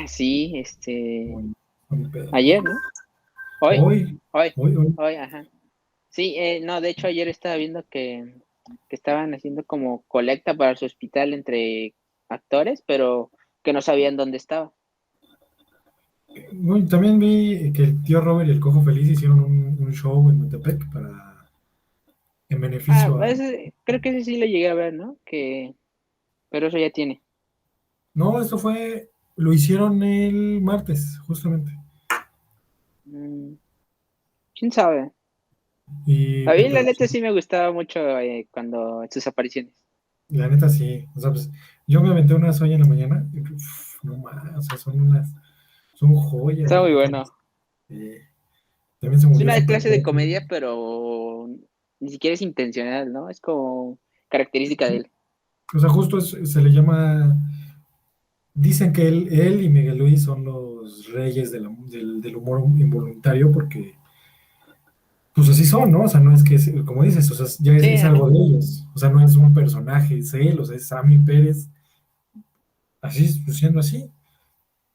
Sí, Muy, muy pedo. ayer, ¿no? Hoy, Hoy, hoy, hoy, hoy. hoy, ajá. Sí, no, de hecho ayer estaba viendo que estaban haciendo como colecta para su hospital entre actores, pero que no sabían dónde estaba. Bueno, también vi que el tío Robert y el Cojo Feliz hicieron un show en Metepec en beneficio a... Creo que ese sí lo llegué a ver, ¿no? Pero eso ya tiene. No, lo hicieron el martes, justamente. Mm, ¿Quién sabe? Y A mí la pero neta sí me gustaba mucho cuando sus apariciones. la neta sí, o sea, pues, yo me aventé unas hoy en la mañana y no más, o sea, son joyas, Está la muy neta. bueno. Eh, También se Es murió una Super clase de Porky. comedia, pero ni siquiera es intencional, ¿no? Es como característica de él. O sea, justo se le llama, dicen que él y Miguel Luis son los reyes del humor involuntario porque, pues así son, ¿no? O sea, no es que, como dices, o sea, ya Sí, es ajá. algo de ellos. O sea, no es un personaje, es él, o sea, es Sammy Pérez, así, pues siendo así.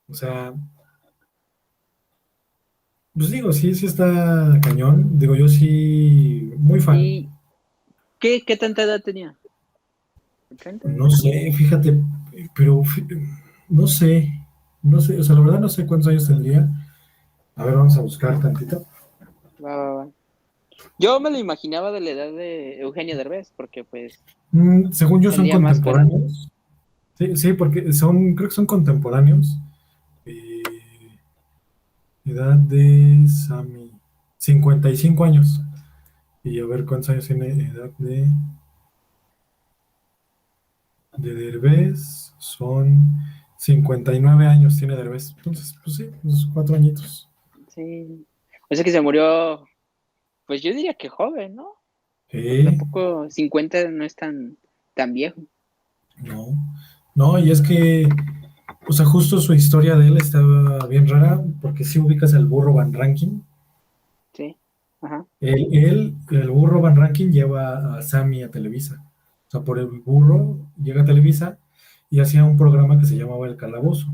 O sea, pues digo, sí, sí está cañón. Digo, yo sí, muy fan. ¿Y qué tanta edad tenía? ¿80? No sé, fíjate, pero no sé, no sé, o sea, la verdad no sé cuántos años tendría. A ver, vamos a buscar tantito. Va, va, va. Yo me lo imaginaba de la edad de Eugenio Derbez, porque pues Según yo son salía más con él. contemporáneos. Sí, sí, porque creo que son contemporáneos. Eh, Edad de Sammy, 55 años. Y a ver cuántos años tiene edad de Derbez. Son 59 años tiene Derbez. Entonces, pues sí, unos 4 añitos. Sí. O sea que se murió, pues yo diría que joven, ¿no? Porque Sí, tampoco 50 no es tan viejo. no. No, y es que, o sea, justo su historia de él estaba bien rara, porque si ubicas al burro Van Ranking. Sí. Ajá. El burro Van Ranking lleva a Sammy a Televisa. O sea, por el burro llega a Televisa y hacía un programa que se llamaba El Calabozo.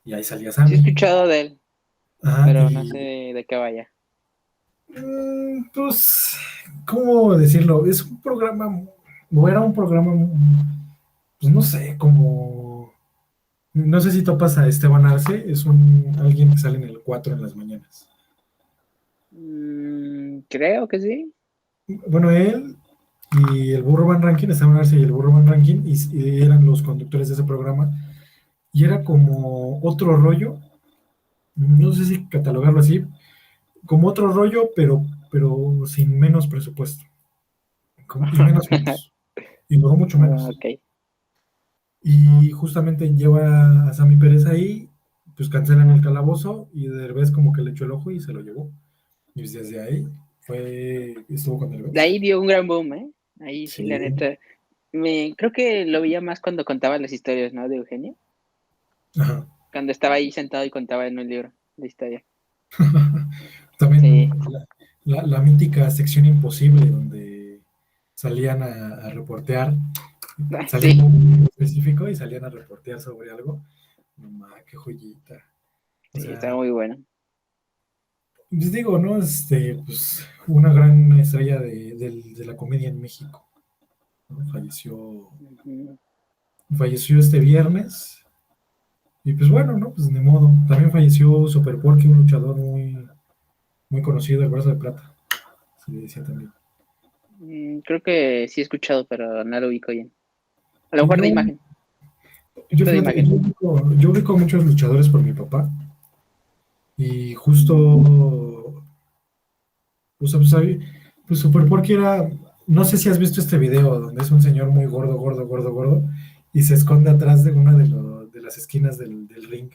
Y ahí salía Sí he Sammy. escuchado de él, Ajá, pero no sé y de qué vaya. pues, ¿cómo decirlo? Es un programa, o era un programa, pues no sé, como, no sé si topas a Esteban Arce, es alguien que sale en el 4 en las mañanas. Creo que sí. Bueno, él y el burro Van Rankin, Esteban Arce y el burro Van Rankin, y eran los conductores de ese programa, y era como otro rollo, no sé si catalogarlo así, como otro rollo, pero sin menos presupuesto, y menos fotos, y duró mucho Ah, menos. ok. Y justamente lleva a Sammy Pérez ahí, pues cancelan el calabozo, y Derbez como que le echó el ojo y se lo llevó. Y desde ahí estuvo con De Derbez. ahí dio un gran boom, ¿eh? Ahí sí, la Sí, neta. Creo que lo veía más cuando contaba las historias, ¿no? De Eugenio. ajá. Cuando estaba ahí sentado y contaba en un libro de historia. También Sí. la mítica sección imposible donde salían a reportear, salían Sí, un específico y salían a reportear sobre algo. No, qué joyita. O sí, estaba sea, muy bueno. les digo, ¿no? Pues, una gran estrella de la comedia en México, ¿no? Ujú. Falleció este viernes. Y pues bueno, ¿no? Pues ni modo. También falleció Super Porky, un luchador muy, muy conocido, el Brazo de Plata. Se le decía también. Creo que sí he escuchado, pero no lo ubico bien. A lo Sí, mejor de imagen, yo tipo de fíjate, imagen. yo ubico muchos luchadores por mi papá. Y justo, o sea, pues Super Porky era, no sé si has visto este video donde es un señor muy gordo, gordo, gordo, gordo, y se esconde atrás de una de las esquinas del ring.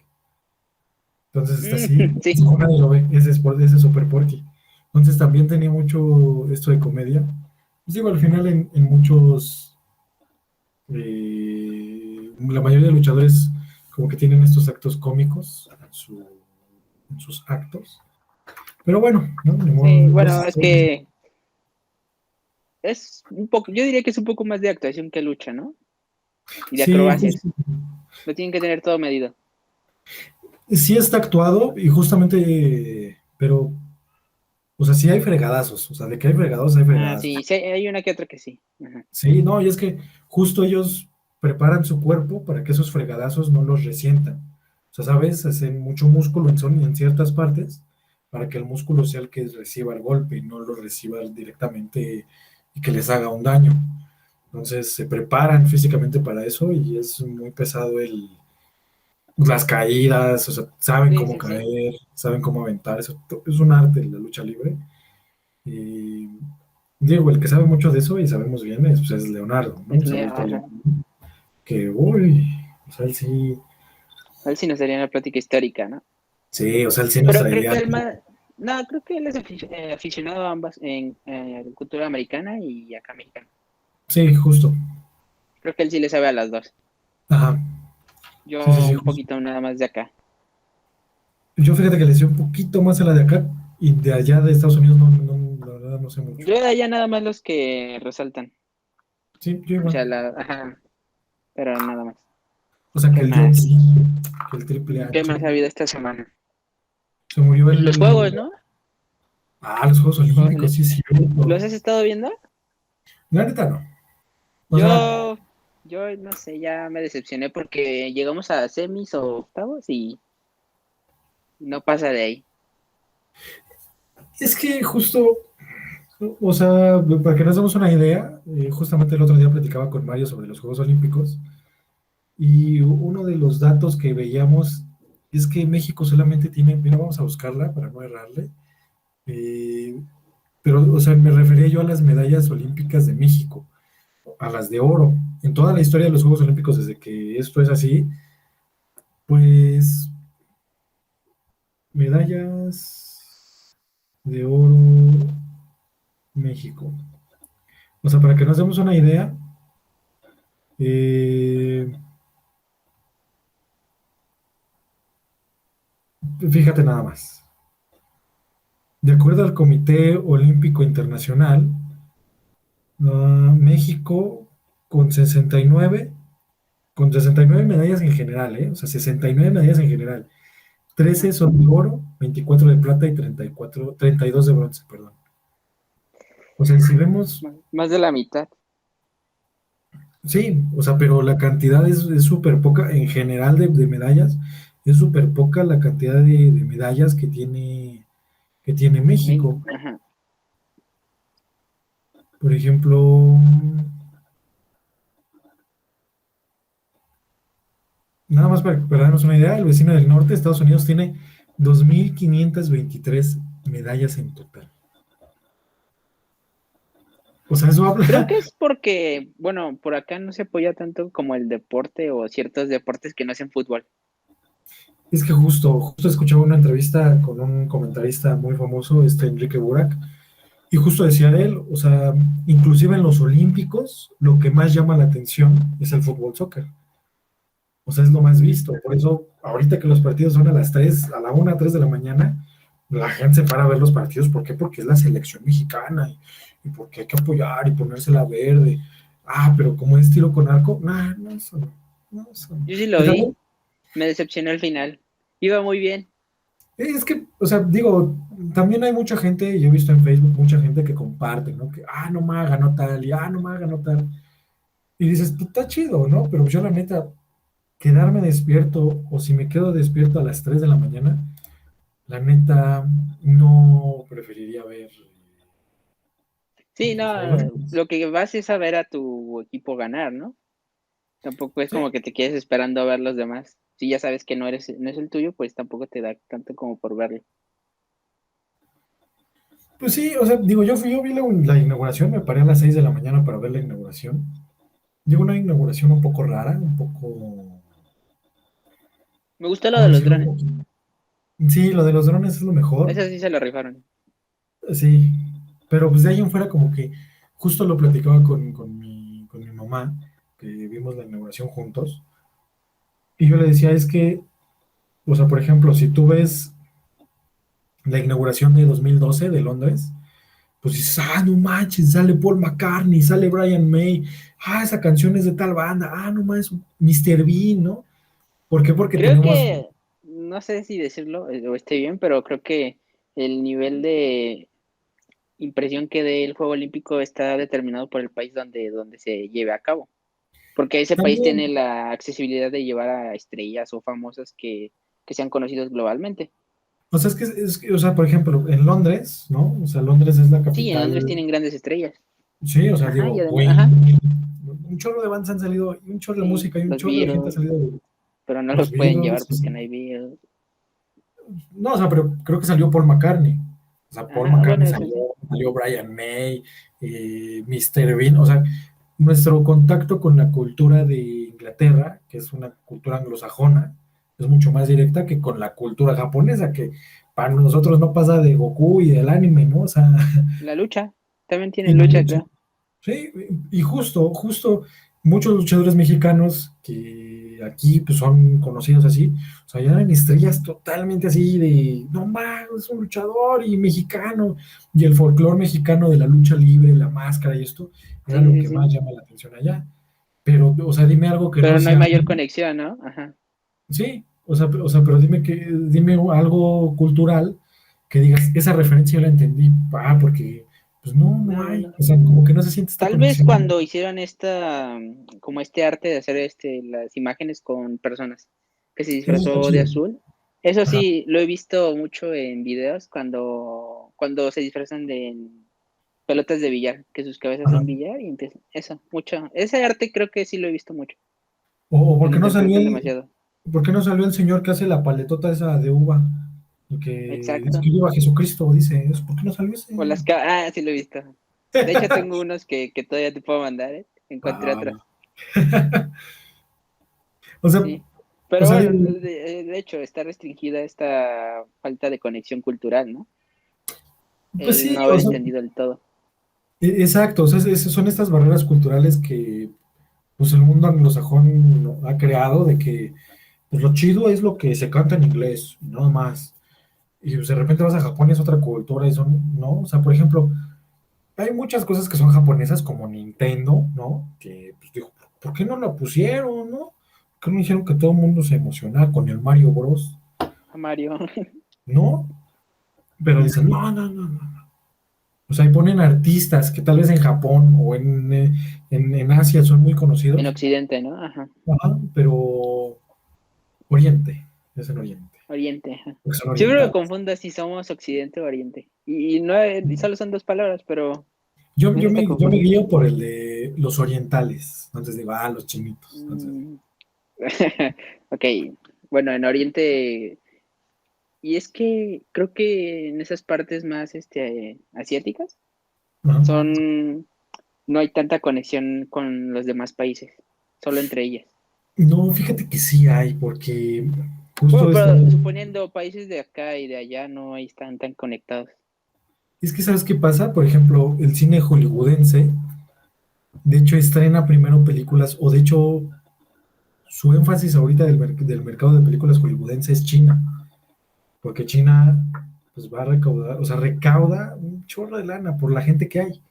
Entonces está así, Sí, nadie lo ve, ese es Super Porky. Entonces también tenía mucho esto de comedia. Pues digo, al final en muchos, la mayoría de luchadores como que tienen estos actos cómicos en sus actos. Pero bueno, ¿no? Ni modo, sí, no bueno, sé. es que es un poco, yo diría que es un poco más de actuación que lucha, ¿no? Y de Sí, acrobacias. justo. Lo tienen que tener todo medido. Sí está actuado y justamente, pero, o sea, sí hay fregadazos, o sea, de que hay Ah, fregadazos. sí, sí, hay una que otra que sí. Ajá. Sí, no, y es que justo ellos preparan su cuerpo para que esos fregadazos no los resientan. O sea, ¿sabes? Hacen mucho músculo en ciertas partes para que el músculo sea el que reciba el golpe y no lo reciba directamente y que les haga un daño. Entonces se preparan físicamente para eso y es muy pesado las caídas, o sea, saben Sí, cómo sí, sí. caer, saben cómo aventar, eso es un arte la lucha libre. Y digo, el que sabe mucho de eso y sabemos bien es Leonardo, ¿no? Es Un saludo a ajá. Leonardo, que, uy, o sea, él sí, A ver si nos daría una plática histórica, ¿no? sí, o sea, él sí nos Pero creo que traería, él más. No, creo que él es aficionado a ambas en cultura americana y acá mexicana. sí, justo, Creo que él sí le sabe a las dos. ajá, sí, sí, Yo sí, un justo. poquito nada más de acá. Yo fíjate que le sé un poquito más a la de acá y de allá de Estados Unidos la verdad no sé mucho. Yo de allá nada más los que resaltan. Sí, yo O igual. sea, ajá, pero nada más. O sea, que ¿Qué el John más? Cena, que el Triple ¿Qué H, más ha habido esta semana? se murió Los juegos, ¿no? los Juegos Juegos Olímpicos, sí es Olímpicos. cierto. ¿Los has estado viendo? La neta no. O sea, Yo, yo no sé, ya me decepcioné porque llegamos a semis o octavos y no pasa de ahí. es que justo, o sea, para que nos demos una idea, justamente el otro día platicaba con Mario sobre los Juegos Olímpicos y uno de los datos que veíamos es que México solamente tiene, mira, vamos a buscarla para no errarle, eh, pero, o sea, me refería yo a las medallas olímpicas de México, a las de oro. En toda la historia de los Juegos Olímpicos, desde que esto es así, pues medallas de oro México. O sea, para que nos demos una idea, eh, fíjate nada más. De acuerdo al Comité Olímpico Internacional, México con 69, con 69 medallas en general, ¿eh? O sea, 69 medallas en general. Ajá. 13 son de oro, 24 de plata y 34, 32 de bronce, perdón. O sea, si vemos, Más de la mitad. sí, o sea, pero la cantidad es súper poca en general de medallas, es súper poca la cantidad de medallas que tiene México. México. Ajá. Por ejemplo, nada más para darnos una idea, el vecino del norte, Estados Unidos, tiene 2.523 medallas en total. O sea, eso Creo habla. que es porque, bueno, por acá no se apoya tanto como el deporte o ciertos deportes que no hacen fútbol. Es que justo escuchaba una entrevista con un comentarista muy famoso, Enrique Burak, y justo decía él, o sea, inclusive en los Olímpicos, lo que más llama la atención es el fútbol soccer. O sea, es lo más Ujú. visto. Por eso, ahorita que los partidos son a las 3, a la 1, 3 de la mañana, la gente se para a ver los partidos. ¿Por qué? Porque es la selección mexicana y porque hay que apoyar y ponérsela verde. Ah, pero como es tiro con arco, nah, no, eso no. No, eso no. Yo sí lo Y también, vi, me decepcionó al final. Iba muy bien. es que, o sea, digo, también hay mucha gente, yo he visto en Facebook mucha gente que comparte, ¿no? Que, no más ganó tal, y no más ganó tal. Y dices, pues está chido, ¿no? Pero yo la neta, quedarme despierto, o si me quedo despierto a las 3 de la mañana, la neta, no preferiría ver Sí, los Juegos no, Olímpicos. lo que vas es a ver a tu equipo ganar, ¿no? Tampoco es Sí, como que te quedes esperando a ver los demás. Si ya sabes que no es el tuyo, pues tampoco te da tanto como por verlo. pues sí, o sea, digo, yo vi la inauguración, me paré a las 6 de la mañana para ver la inauguración. Digo, una inauguración un poco rara, un poco, Me gustó lo de ¿cómo los decirlo? drones. Sí, lo de los drones es lo mejor, Eso sí se lo rifaron. sí, pero pues de ahí en fuera como que justo lo platicaba con mi mamá, que vimos la inauguración juntos, y yo le decía, es que, o sea, por ejemplo, si tú ves la inauguración de 2012 de Londres, pues dices, no manches, sale Paul McCartney, sale Brian May, esa canción es de tal banda, no manches, Mr. Bean, ¿no? ¿Por qué? Porque Creo tenemos, que, no sé si decirlo o esté bien, pero creo que el nivel de impresión que dé el Juego Olímpico está determinado por el país donde se lleve a cabo. Porque ese país tiene También, la accesibilidad de llevar a estrellas o famosas que sean conocidos globalmente. o sea, o sea, por ejemplo, en Londres, ¿no? O sea, Londres es la Sí, en Londres capital. tienen grandes estrellas. Sí, o sea, Ajá, y digo, además, ajá, Queen, un chorro de bandas han salido, y un chorro de sí, música, y un los chorro de gente ha Beatles, salido de pero no los los pueden llevar Beatles. porque no hay Beatles. No, o sea, pero creo que salió Paul McCartney. O sea, Paul Ajá, bueno, McCartney eso sí. salió Brian May, Mr. Bean. O sea, nuestro contacto con la cultura de Inglaterra, que es una cultura anglosajona, es mucho más directa que con la cultura japonesa, que para nosotros no pasa de Goku y del anime, ¿no? O sea, La lucha, también y tienen la lucha, lucha. creo. Sí, y justo muchos luchadores mexicanos que aquí pues son conocidos así, o sea, ya eran estrellas totalmente así de, no mames, es un luchador y mexicano, y el folclore mexicano de la lucha libre, la máscara y esto, era Sí, lo sí, que más sí. llama la atención allá. Pero, o sea, dime algo que no Pero no hay sea, mayor conexión, ¿no? Ajá. sí, pero dime algo cultural que digas, esa referencia yo la entendí, porque, pues no No, hay, no. o sea, como que no se siente esta Tal vez conexión. cuando hicieron como este arte de hacer las imágenes con personas que se Eso está disfrazó de chido. azul. Eso Ajá. sí, lo he visto mucho en videos cuando se disfrazan de pelotas de billar, que sus cabezas Ajá. son billar y empiezan. Eso, mucho. Ese arte creo que sí lo he visto mucho, O que ¿por lo qué no salió interpretan demasiado. por qué no salió el señor que hace la paletota esa de uva? El que dice Exacto. que lleva a Jesucristo, dice eso. ¿Por qué no salió ese? Sí lo he visto. De hecho, tengo unos que todavía te puedo mandar, ¿eh? Encontré Ah, otros. o sea, Sí. o Pero sea, bueno, digo, de hecho, está restringida esta falta de conexión cultural, ¿no? pues El sí, no o haber sea, entendido del todo. exacto, o sea, son estas barreras culturales que pues el mundo anglosajón ha creado de que pues lo chido es lo que se canta en inglés, y nada más. Y pues, de repente vas a Japón y es otra cultura y son, ¿no? O sea, por ejemplo, hay muchas cosas que son japonesas como Nintendo, ¿no? Que pues digo, ¿por qué no la pusieron, no? ¿Por qué no hicieron que todo el mundo se emocionara con el Mario Bros? A Mario, ¿No? Pero dicen, no. O sea, y ponen artistas que tal vez en Japón o en Asia son muy en conocidos, Occidente, ¿no? Ajá. ajá, pero Oriente, es en Oriente, Oriente, ajá. porque son Siempre me orientales. confundo si somos Occidente o Oriente. Y no, y solo son dos palabras, pero Yo, me hace yo, esta me, yo me confusión. guío por el de los orientales. Entonces digo, los chinitos. Entonces, Mm. Ok, bueno, en Oriente. Y es que creo que en esas partes más asiáticas ajá. son, no hay tanta conexión con los demás países, solo entre ellas. No, fíjate que sí hay, porque Bueno, justo esto, pero suponiendo países de acá y de allá no están tan conectados. es que ¿sabes qué pasa? Por ejemplo, el cine hollywoodense, de hecho, estrena primero películas, o de hecho, su énfasis ahorita del mercado de películas hollywoodense es China, porque China pues va a recaudar, o sea, recauda un chorro de lana por la gente que hay.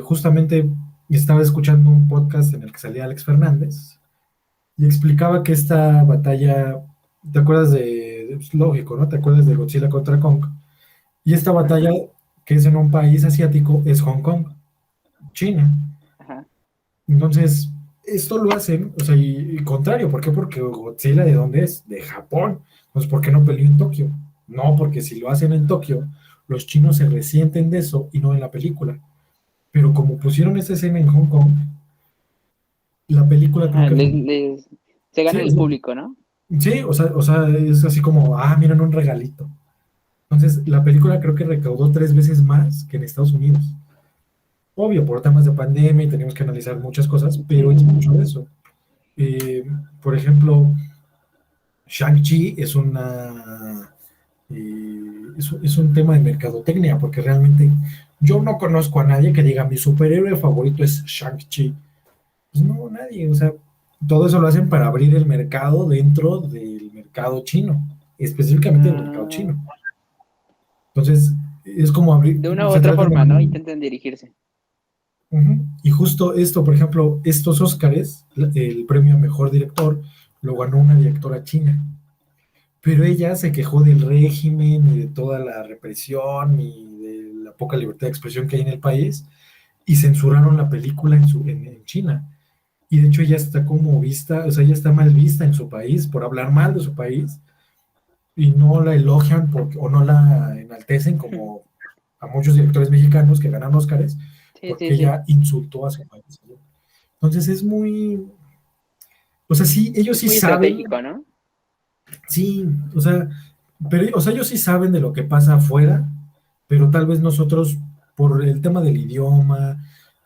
Justamente estaba escuchando un podcast en el que salía Alex Fernández y explicaba que esta batalla, ¿te acuerdas es lógico, ¿no? ¿Te acuerdas de Godzilla contra Kong? Y esta batalla, Ajá, que es en un país asiático, es Hong Kong, China. ajá. Entonces, esto lo hacen, o sea, y contrario, ¿por qué? Porque Godzilla, ¿de dónde es? De Japón. Entonces, ¿por qué no peleó en Tokio? No, porque si lo hacen en Tokio, los chinos se resienten de eso y no en la película. Pero como pusieron esa escena en Hong Kong, la película creo Ajá, que... se Sí, gana el público, ¿no? sí, o sea, es así como, miren un regalito. Entonces, la película creo que recaudó 3 veces más que en Estados Unidos. Obvio, por temas de pandemia y tenemos que analizar muchas cosas, pero Sí, es mucho de eso. Eh, por ejemplo, Shang-Chi es un tema de mercadotecnia, porque realmente yo no conozco a nadie que diga mi superhéroe favorito es Shang-Chi. Pues no, nadie, o sea, todo eso lo hacen para abrir el mercado dentro del mercado chino, específicamente del mercado ah, chino. Entonces, es como abrir, de una u se otra trata de forma, ¿no? abrir. Intentan dirigirse. Ujú. Y justo esto, por ejemplo, estos Óscares, el premio a mejor director, lo ganó una directora china. pero ella se quejó del régimen y de toda la represión y de la poca libertad de expresión que hay en el país y censuraron la película en China. Y de hecho ella está como vista, o sea, ella está mal vista en su país por hablar mal de su país y no la elogian o no la enaltecen como a muchos directores mexicanos que ganan Óscares Sí, sí, porque sí. ella insultó a su país. Entonces es muy, o sea, sí, ellos Es sí muy saben, estratégico, ¿no? sí, o sea, pero, o sea, ellos sí saben de lo que pasa afuera, pero tal vez nosotros, por el tema del idioma,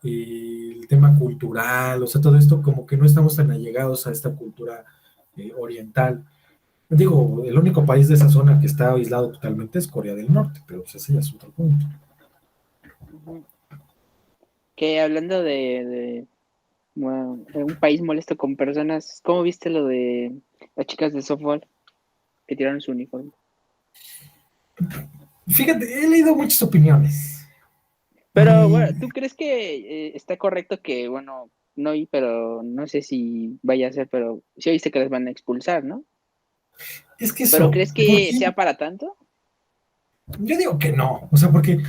el tema cultural, o sea, todo esto, como que no estamos tan allegados a esta cultura oriental. Digo, el único país de esa zona que está aislado totalmente es Corea del Norte, pero pues ese ya es otro punto. Ujú. Que hablando de bueno, un país molesto con personas, ¿cómo viste lo de las chicas de softball que tiraron su uniforme? Fíjate, he leído muchas opiniones Pero y bueno, ¿tú crees que está correcto que, bueno, no vi, pero no sé si vaya a ser, pero sí oíste que les van a expulsar, ¿no? es que ¿Pero eso, crees ¿por que qué? sea para tanto? Yo digo que no, o sea, porque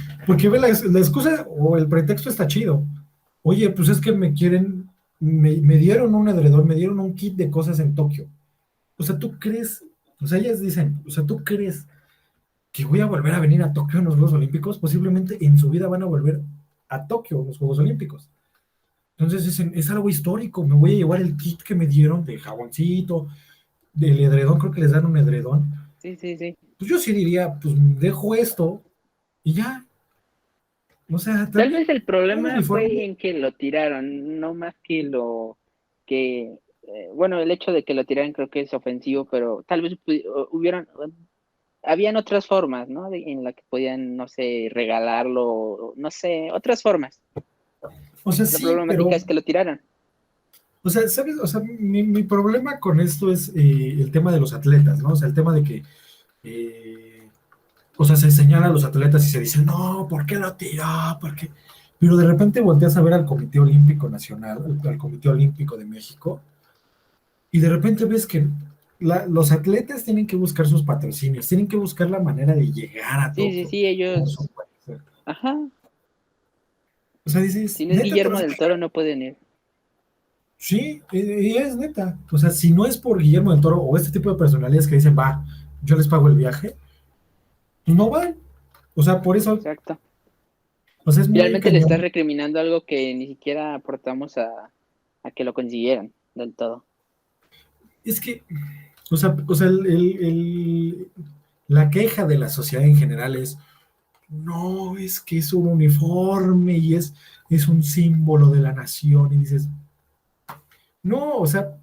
ve la excusa o el pretexto está chido. Oye, pues es que me quieren, me dieron un edredón, me dieron un kit de cosas en Tokio. O sea, tú crees, o sea, ellas dicen, o sea, tú crees que voy a volver a venir a Tokio en los Juegos Olímpicos, posiblemente en su vida van a volver a Tokio en los Juegos Olímpicos. Entonces es algo histórico, me voy a llevar el kit que me dieron de jaboncito, del edredón, creo que les dan un edredón. Sí, sí, sí. Pues yo sí diría, pues dejo esto y ya. O sea, Tal vez también el un problema fue uniforme, en que lo tiraron, no más que bueno, el hecho de que lo tiraran creo que es ofensivo, pero tal vez habían otras formas, ¿no? En la que podían, no sé, regalarlo, no sé, otras formas. o sea, La sí, problemática pero, es que lo tiraran. o sea, ¿sabes? O sea, mi problema con esto es el tema de los atletas, ¿no? O sea, el tema de que, eh, o sea, se señala a los atletas y se dice, no, ¿por qué lo tiró? ¿Por qué? Pero de repente volteas a ver al Comité Olímpico Nacional, al Comité Olímpico de México, y de repente ves que los atletas tienen que buscar sus patrocinios, tienen que buscar la manera de llegar a Sí, sí, Tokio. sí, Como son, ellos, ajá, o sea, dices, si no es neta, te Guillermo vas a del Toro no pueden ir. sí, y es neta. O sea, si no es por Guillermo del Toro o este tipo de personalidades que dicen, va, yo les pago el viaje, pues no van. O sea, por eso, Exacto. o sea, es muy Finalmente le estás cañón. recriminando algo que ni siquiera aportamos a que lo consiguieran del todo. Es que, o sea la queja de la sociedad en general es, no, es que es un uniforme y es un símbolo de la nación. Y dices, no, o sea,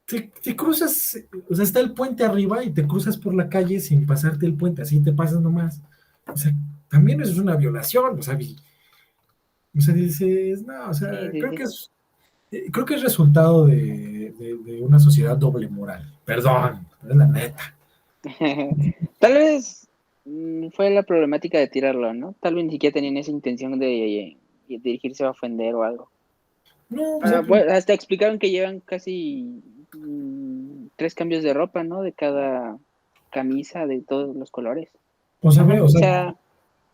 te cruzas, o sea, está el puente arriba y te cruzas por la calle sin pasarte el puente, así te pasas nomás. O sea, también eso es una violación, o sea, dices, no, o Sí, sea, sí, sí. creo que es resultado de una sociedad doble moral. Perdón, es la neta. Tal vez fue la problemática de tirarlo, ¿no? Tal vez ni siquiera tenían esa intención de dirigirse a ofender o algo. No, o sea, Ah, bueno, hasta explicaron que llevan casi 3 cambios de ropa, ¿no? De cada camisa, de todos los colores. Ajá, o o sea, sea,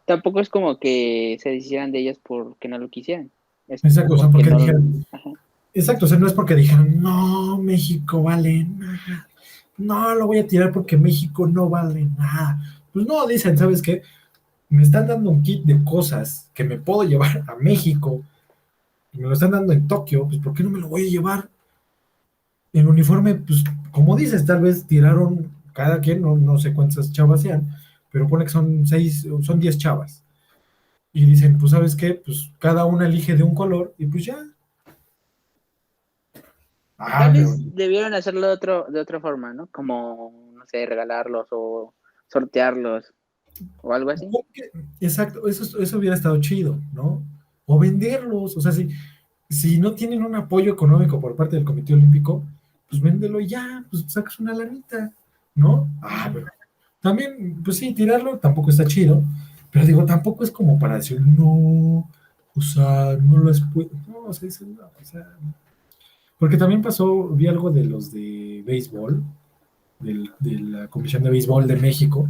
tampoco es como que se deshicieran de ellas porque no lo quisieran. Es exacto, o sea, porque porque no. dijeron, Ajá. exacto, o sea, no es porque dijeron, no, México vale nada, no lo voy a tirar porque México no vale nada. Pues no, dicen, ¿sabes qué? Me están dando un kit de cosas que me puedo llevar a México, y me lo están dando en Tokio, pues ¿por qué no me lo voy a llevar? El uniforme, pues, como dices, tal vez tiraron cada quien, no sé cuántas chavas sean, pero pone que son 10 chavas. Y dicen, pues, ¿sabes qué? Pues cada una elige de un color y pues ya. Tal Ah, pero. vez debieron hacerlo de otra forma, ¿no? Como, no sé, regalarlos o sortearlos o algo así. Exacto, eso hubiera estado chido, ¿no? O venderlos, o sea, si no tienen un apoyo económico por parte del Comité Olímpico, pues véndelo y ya, pues sacas una lanita, ¿no? Ah, Ujú. pero también, pues sí, tirarlo tampoco está chido, pero digo, tampoco es como para decir, no, o sea, no las puedo, no, o sea, no, o sea, porque también pasó, vi algo de los de béisbol, de la Comisión de Béisbol de México.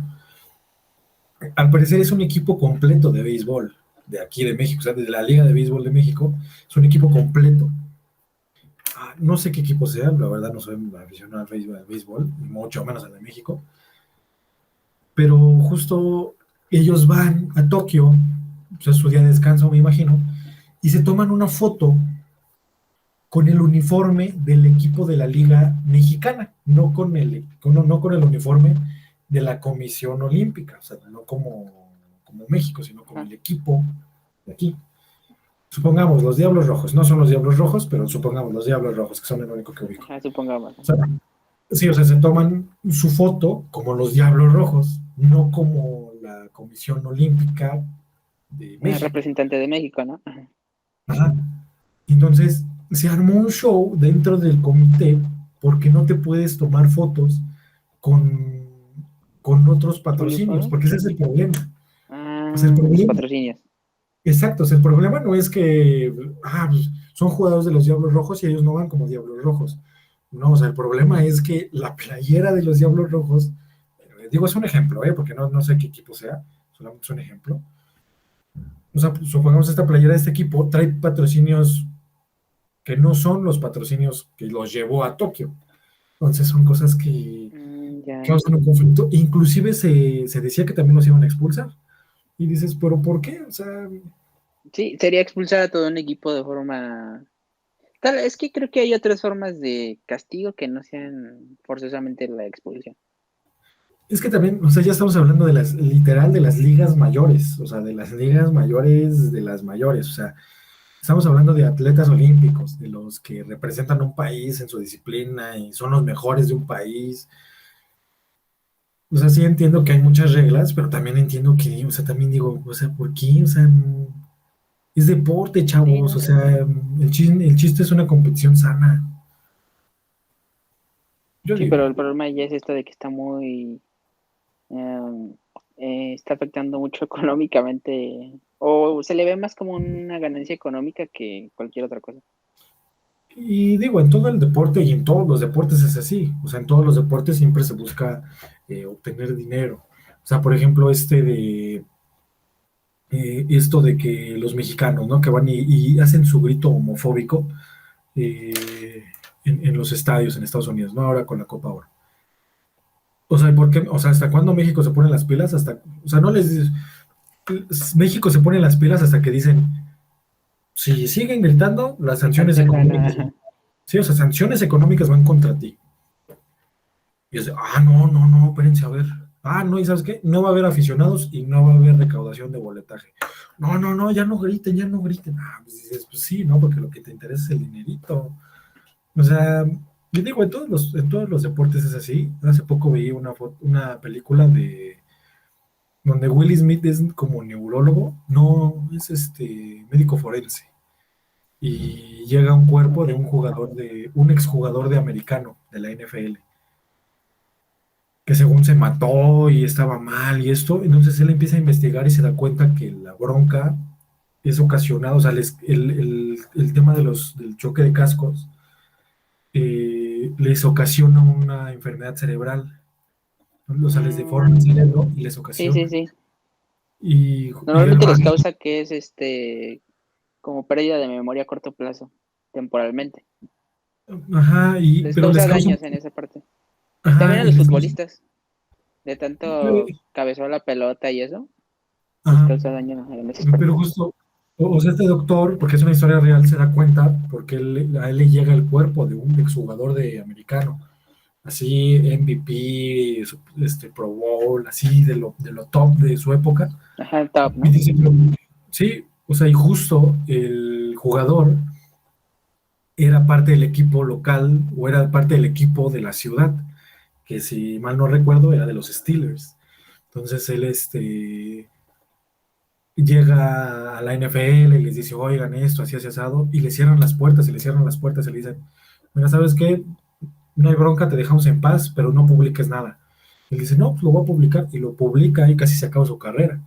Al parecer es un equipo completo de béisbol, de aquí de México, o sea, de la Liga de Béisbol de México, es un equipo completo. No sé qué equipo sea, la verdad no soy aficionado al béisbol, ni mucho menos al de México, pero justo ellos van a Tokio, o sea, su día de descanso, me imagino, y se toman una foto con el uniforme del equipo de la Liga Mexicana, no con el uniforme de la Comisión Olímpica, o sea, no como México, sino con Ajá, el equipo de aquí. Supongamos los Diablos Rojos, no son los Diablos Rojos, pero supongamos los Diablos Rojos, que son el único que ubico. ajá, supongamos. O sea, sí, o sea, se toman su foto como los Diablos Rojos, no como la Comisión Olímpica de México. Representante de México, ¿no? Ajá. Ajá. Entonces, se armó un show dentro del comité porque no te puedes tomar fotos con, con otros patrocinios, ¿Uniforme? porque ese es el problema. O sea, el Los problema, patrocinios. exacto, o sea, el problema no es que pues, son jugadores de los Diablos Rojos y ellos no van como Diablos Rojos. No, o sea, el problema es que la playera de los Diablos Rojos, digo, es un ejemplo, porque no sé qué equipo sea, solamente es un ejemplo. O sea, supongamos esta playera de este equipo trae patrocinios que no son los patrocinios que los llevó a Tokio. Entonces son cosas que Ya. causan un conflicto. Inclusive se decía que también los iban a expulsar. Y dices, ¿pero por qué? O sea, Sí, sería expulsar a todo un equipo de forma. Tal, es que creo que hay otras formas de castigo que no sean forzosamente la expulsión. es que también, o sea, ya estamos hablando de literal, de las ligas mayores, o sea, de las ligas mayores de las mayores, o sea, estamos hablando de atletas olímpicos, de los que representan un país en su disciplina y son los mejores de un país. O sea, sí entiendo que hay muchas reglas, pero también entiendo que, o sea, también digo, o sea, ¿por qué? O sea, es deporte, Sí, chavos, o ¿no? sea, el chiste es una competición sana. Yo Sí, pero digo, el problema ya es esto de que está muy. Está afectando mucho económicamente. O se le ve más como una ganancia económica que cualquier otra cosa. y digo, en todo el deporte y en todos los deportes es así, o sea, en todos los deportes siempre se busca obtener dinero. O sea, por ejemplo, esto de que los mexicanos, ¿no? Que van y hacen su grito homofóbico eh, en los estadios en Estados Unidos, ¿no? Ahora con la Copa Oro. O sea, ¿por qué? O sea, ¿hasta cuándo México se pone las pilas? O sea, no les dices, México se pone las pilas hasta que dicen, si siguen gritando, las Se sanciones cancelan. económicas, Ajá. sí, o sea, sanciones económicas van contra ti. Y es de, no, espérense a ver. No, ¿y sabes qué? No va a haber aficionados y no va a haber recaudación de boletaje. No, ya no griten, ya no griten. Pues dices, pues sí, ¿no? Porque lo que te interesa es el dinerito. O sea, yo digo, en todos los deportes es así. Hace poco vi una película donde Will Smith es como neurólogo, no, es médico forense. Y llega un cuerpo de Ok. un exjugador de americano de la NFL, que según se mató y estaba mal y esto, entonces él empieza a investigar y se da cuenta que la bronca es ocasionada, o sea, el tema del choque de cascos les ocasiona una enfermedad cerebral, o sea, les deforma el Mm, cerebro y les sí, sí, ocasiona. sí. Y él Normalmente va, les causa que es como pérdida de memoria a corto plazo, temporalmente. ajá, Les pero les causa causa, daños en esa parte. También ajá, a y los les causa, futbolistas, de tanto cabezó la pelota y eso, les ajá, causa daño en esas pero partes. justo, o sea, este doctor, porque es una historia real, se da cuenta porque a él le llega el cuerpo de un exjugador de americano, así MVP, Pro Bowl, así de lo top de su época. Ajá, el top, Y ¿no? dice, sí, o sea, y justo el jugador era parte del equipo local o era parte del equipo de la ciudad, que si mal no recuerdo era de los Steelers. Entonces él llega a la NFL y les dice, oigan esto, así asado, y le cierran las puertas y le cierran las puertas y le dicen, mira, ¿sabes qué? No hay bronca, te dejamos en paz, pero no publiques nada. Y él dice, no, pues lo voy a publicar, y lo publica y casi se acaba su carrera.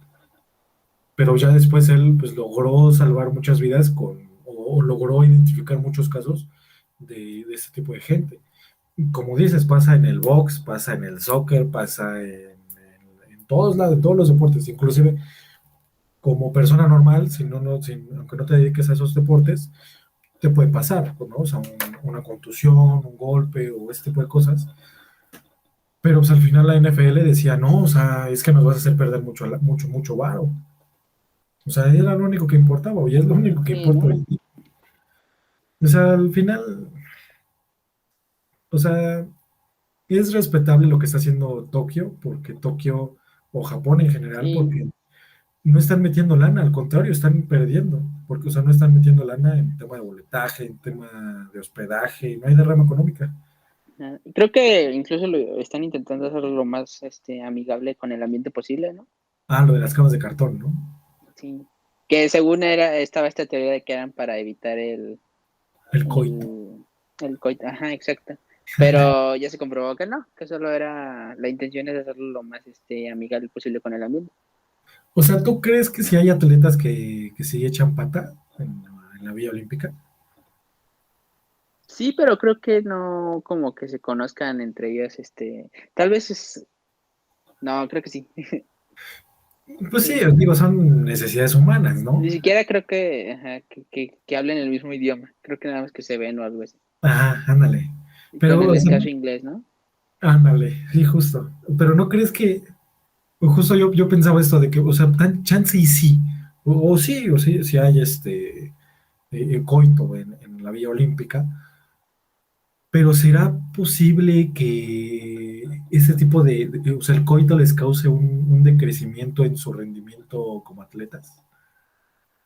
Pero ya después él pues logró salvar muchas vidas o logró identificar muchos casos de este tipo de gente. como dices, pasa en el box, pasa en el soccer, pasa en todos lados, en todos los deportes, inclusive como persona normal, si no, no, aunque no te dediques a esos deportes, te puede pasar, ¿no? O sea, una contusión, un golpe o este tipo de cosas. Pero pues al final la NFL decía, no, o sea, es que nos vas a hacer perder mucho, mucho, mucho varo. O sea, era lo único que importaba, y es lo único que Sí, importa ¿no? hoy en día. O sea, al final, o sea, es respetable lo que está haciendo Tokio, porque Tokio, o Japón en general, Sí. porque no están metiendo lana, al contrario, están perdiendo, porque, o sea, no están metiendo lana en tema de boletaje, en tema de hospedaje, no hay derrama económica. Creo que incluso lo están intentando hacerlo lo más amigable con el ambiente posible, ¿no? Ah, lo de las camas de cartón, ¿no? Sí. Que según estaba esta teoría de que eran para evitar El coito. el, el coito. Ajá, exacto. Pero ya se comprobó que no, que solo era, la intención es hacerlo lo más amigable posible con el ambiente. O sea, ¿tú crees que si hay atletas que sí echan pata en la Villa Olímpica? Sí, pero creo que no como que se conozcan entre ellos, tal vez no, creo que sí. Pues sí, Sí. digo, son necesidades humanas, ¿no? Ni siquiera creo que, ajá, que hablen el mismo idioma. Creo que nada más que se ven o algo así. Ajá, ándale. Y con Pero, el o sea, escaso inglés, ¿no? ándale, sí, justo. Pero ¿no crees que, justo yo pensaba esto de que, o sea, tan chance y sí, o sí, si hay coito en la Villa Olímpica, pero ¿será posible que ese tipo o sea, el coito les cause un decrecimiento en su rendimiento como atletas?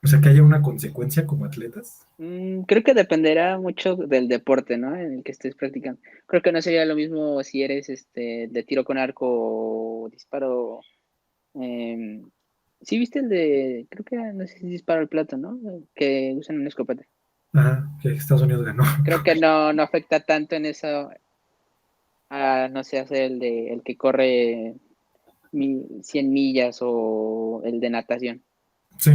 O sea, que haya una consecuencia como atletas. Creo que dependerá mucho del deporte, ¿no? En el que estés practicando. Creo que no sería lo mismo si eres de tiro con arco o disparo. em, sí, viste el de, creo que no sé si disparo al plato, ¿no? Que usan una escopeta. Ajá, que Estados Unidos ganó. Creo que no afecta tanto en eso a, no sé, hacer el que corre 100 millas o el de natación. Sí,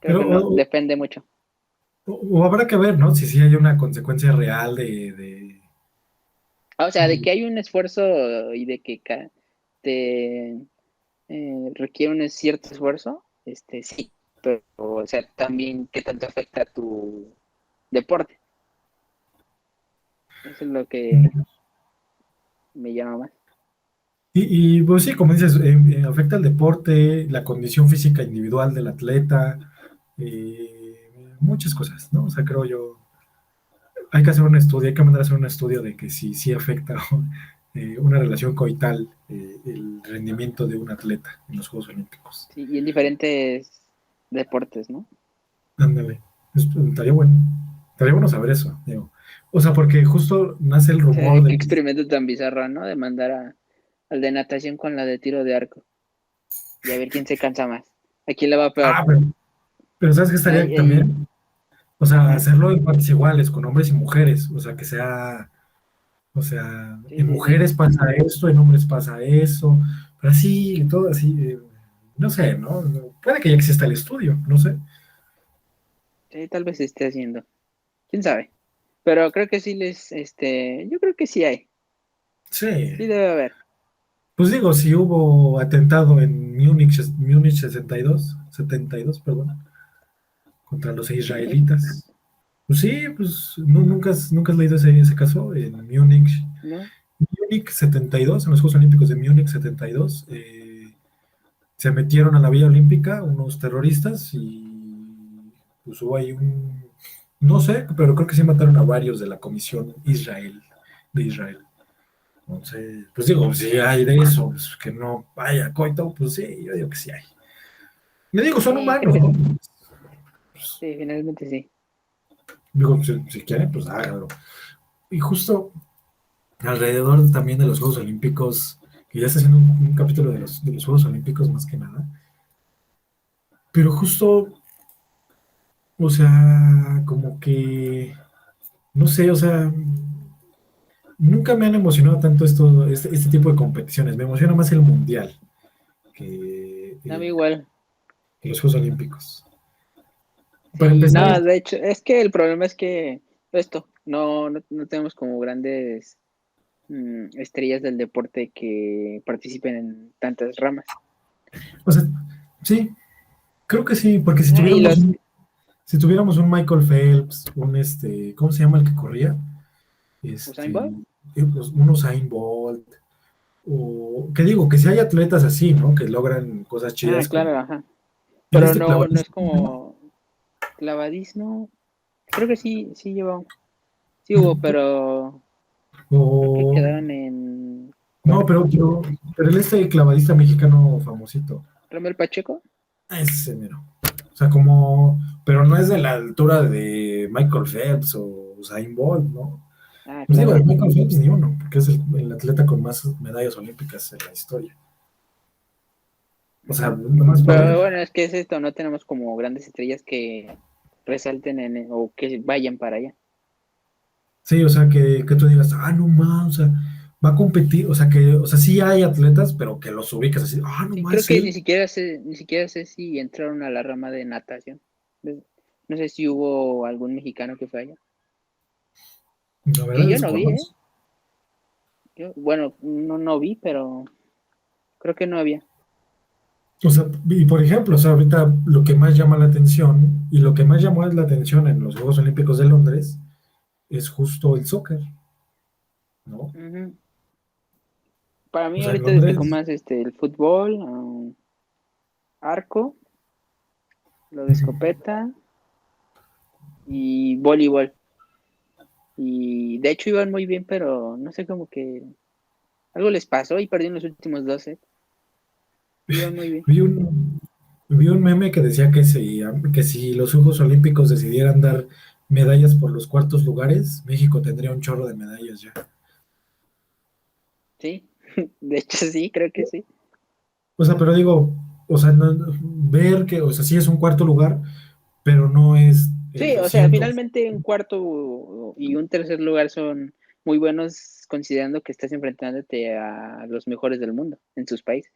Creo pero que no, depende mucho. o habrá que ver, ¿no? Si sí hay una consecuencia real O sea, de que hay un esfuerzo y de que te requiere un cierto esfuerzo, sí, pero, o sea, también qué tanto afecta a tu deporte. Eso es lo que me llama más. Pues sí, como dices, afecta al deporte, la condición física individual del atleta, muchas cosas, ¿no? O sea, creo yo, hay que hacer un estudio, hay que mandar a hacer un estudio de que sí afecta una relación coital, el rendimiento de un atleta en los Juegos Olímpicos. Sí, y en diferentes deportes, ¿no? Ándale, estaría bueno saber eso, digo. O sea, porque justo nace el O sea, rumor de qué que, experimento tan bizarro, ¿no? De mandar al de natación con la de tiro de arco y a ver quién se cansa más. ¿A quién le va peor? ah, pero ¿sabes qué estaría Ay, ay, también? O sea, ajá, hacerlo en partes iguales, con hombres y mujeres, o sea, que sea, o sea, sí, en sí, sí. mujeres pasa esto, en hombres pasa eso, pero así, todo así, no sé, ¿no? Puede que ya exista el estudio, no sé. Sí, tal vez se esté haciendo. ¿Quién sabe? Pero creo que sí yo creo que sí hay. Sí, Sí debe haber. pues digo, si hubo atentado en Múnich 72, perdón, contra los israelitas. Pues sí, pues nunca has leído ese caso en ¿No? Múnich 72, en los Juegos Olímpicos de Múnich 72, se metieron a la Villa Olímpica unos terroristas y pues hubo ahí no sé, pero creo que sí mataron a varios de la Comisión de Israel. Entonces, pues digo, si hay de eso, pues, que no vaya coito, pues sí, yo digo que sí hay. Me digo, son Sí, creo humanos, que ¿no? sí. Pues, Sí, finalmente sí. digo, si quieren, pues háganlo. Y justo alrededor también de los Juegos Olímpicos, que ya está haciendo un capítulo de los Juegos Olímpicos más que nada, pero justo, o sea, como que, no sé, o sea, nunca me han emocionado tanto este tipo de competiciones, me emociona más el Mundial que, A mí igual. que los Juegos Olímpicos. Para Sí, empezar, no, de hecho, es que el problema es que esto, no tenemos como grandes. estrellas del deporte que participen en tantas ramas. O sea, sí, creo que sí, porque si Ah, y tuviéramos los si tuviéramos un Michael Phelps, ¿cómo se llama el que corría? Usain Bolt. Pues, un Usain Bolt, o que digo, que si hay atletas así, ¿no? Que logran cosas Ah, chidas como claro, ajá. el Pero no es clavadista, ¿no? como clavadismo. Creo que sí, sí llevó, sí hubo, pero creo que O quedaron en no, cuarto. pero el clavadista mexicano famosito, Romel Pacheco. ese mero. O sea, como, pero no es de la altura de Michael Phelps o Usain Bolt, ¿no? Ah, Pues digo, claro. de Michael Phelps ni uno, porque es el atleta con más medallas olímpicas en la historia. O sea, Ujú. nomás para ver. Pero bueno, es que es esto, no tenemos como grandes estrellas que resalten o que vayan para allá. Sí, o sea, que tú digas, no más, o sea, va a competir, o sea, sí hay atletas, pero que los ubicas así, no Sí, creo más, que él. ni siquiera sé si entraron a la rama de natación. No sé si hubo algún mexicano que fue allá. La Que verdad yo es no vi, ¿eh? desconozco. Bueno, no vi, pero creo que no había. O sea, y por ejemplo, o sea, ahorita lo que más llama la atención y lo que más llamó la atención en los Juegos Olímpicos de Londres es justo el soccer, ¿no? Ujú. Para O mí sea, en ahorita destacó Londres, más el fútbol, arco, lo de ujú, escopeta y voleibol. Y de hecho iban muy bien, pero no sé, como que algo les pasó y perdieron los últimos 12. Iban muy bien. vi un, vi un meme que decía que si los Juegos Olímpicos decidieran dar medallas por los cuartos lugares, México tendría un chorro de medallas ya. Sí, de hecho sí, creo que sí. O sea, pero digo, o sea, ver que, o sea, sí es un cuarto lugar, pero no es el Sí, o sea, 200. finalmente un cuarto y un tercer lugar son muy buenos considerando que estás enfrentándote a los mejores del mundo en sus países.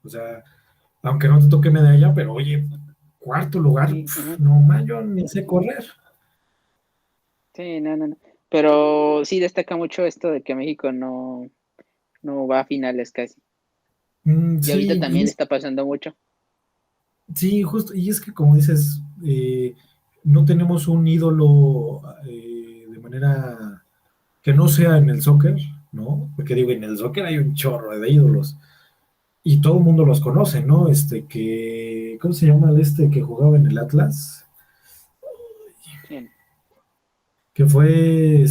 O sea, aunque no te toque medalla, pero oye, cuarto lugar, Sí, ajá. no man, yo ni sé correr. Sí, no. Pero sí destaca mucho esto de que México no va a finales casi. Y ahorita Sí, también le está pasando mucho. sí, justo, y es que como dices, no tenemos un ídolo de manera que no sea en el soccer, ¿no? Porque digo, en el soccer hay un chorro de ídolos y todo el mundo los conoce, ¿no? ¿Cómo se llama que jugaba en el Atlas? Bien. Que fue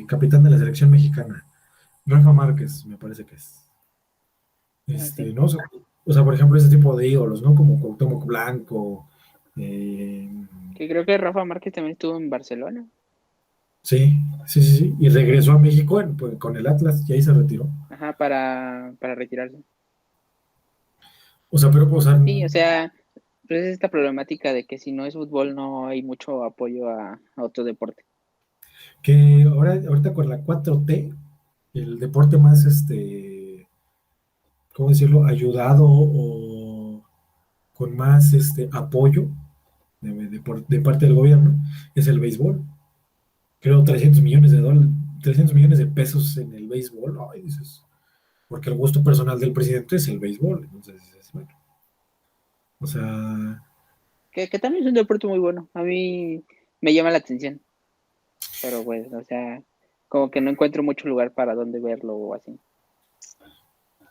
capitán de la selección mexicana, Rafa Márquez, me parece que es. Ah, sí. ¿No? O sea, por ejemplo, ese tipo de ídolos, ¿no? Como Cuauhtémoc Blanco, eh, Que creo que Rafa Márquez también estuvo en Barcelona. sí, sí, y regresó a México pues, con el Atlas y ahí se retiró. Ajá, para retirarse. O sea, pero, o sea, Sí, o sea, pues es esta problemática de que si no es fútbol no hay mucho apoyo a otro deporte. que ahorita con la 4T, el deporte más, ¿cómo decirlo?, ayudado o con más apoyo de parte del gobierno es el béisbol. Creo 300 millones de dólares, 300 millones de pesos en el béisbol. Ay, dices, porque el gusto personal del presidente es el béisbol. Entonces, bueno, o sea, Que también es un deporte muy bueno. A mí me llama la atención. Pero pues, o sea, como que no encuentro mucho lugar para donde verlo o así.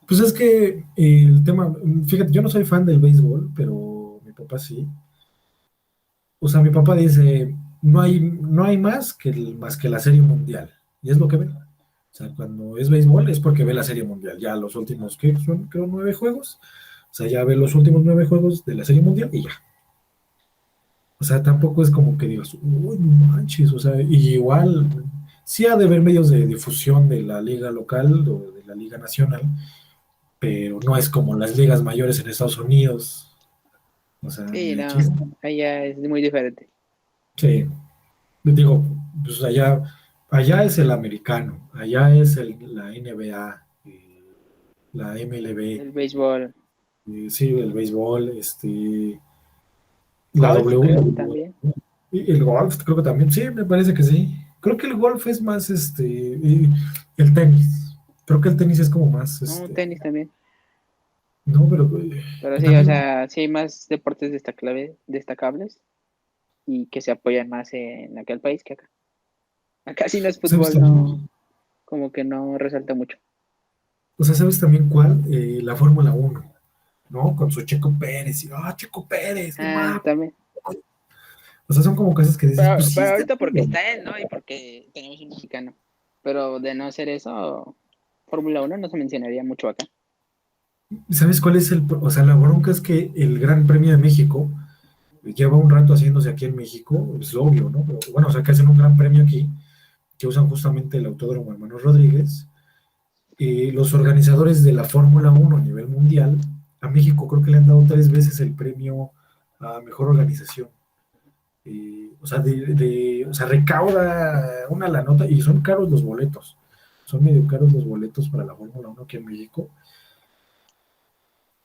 pues es que el tema, fíjate, yo no soy fan del béisbol, pero mi papá sí. O sea, mi papá dice, no hay más que la Serie Mundial. Y es lo que ve. O sea, cuando es béisbol es porque ve la Serie Mundial. Ya los últimos, ¿qué son? Creo 9 juegos. O sea, ya ve los últimos 9 juegos de la Serie Mundial y ya. O sea, tampoco es como que digas, uy, no manches. O sea, y igual, sí ha de haber medios de difusión de la liga local o de la liga nacional, pero no es como las ligas mayores en Estados Unidos. O sea, Sí, ni de no, chiste. allá es muy diferente. Sí, digo, pues allá es el americano, allá es la NBA, la MLB, El béisbol, sí, el béisbol, la golf, creo W, también. y el golf, creo que también, sí, me parece que sí. Creo que el golf es más, El tenis. Creo que el tenis es como más, No, tenis también. no, pero Pero que sí, o también, sea, sí hay más deportes destacables y que se apoyan más en aquel país que acá. Acá sí no es ¿sabes fútbol, no, también? como que no resalta mucho. O sea, ¿sabes también cuál? La Fórmula 1, ¿no? Con su Checo Pérez, y, Checo Pérez, no Ah, mames. también. O sea, son como cosas que dices, pues sí, Pero está ahorita porque chido. está él, ¿no? Y porque tenemos un mexicano. Pero de no ser eso, Fórmula 1 no se mencionaría mucho acá. ¿Sabes cuál es o sea, la bronca es que el Gran Premio de México lleva un rato haciéndose aquí en México, es lo obvio, ¿no? Pero, bueno, o sea, que hacen un Gran Premio aquí, que usan justamente el Autódromo Hermanos Rodríguez. Los organizadores de la Fórmula 1 a nivel mundial, a México creo que le han dado 3 veces el premio a mejor organización. O sea, o sea, recauda una la nota y son caros los boletos. Son medio caros los boletos para la Fórmula 1 aquí en México.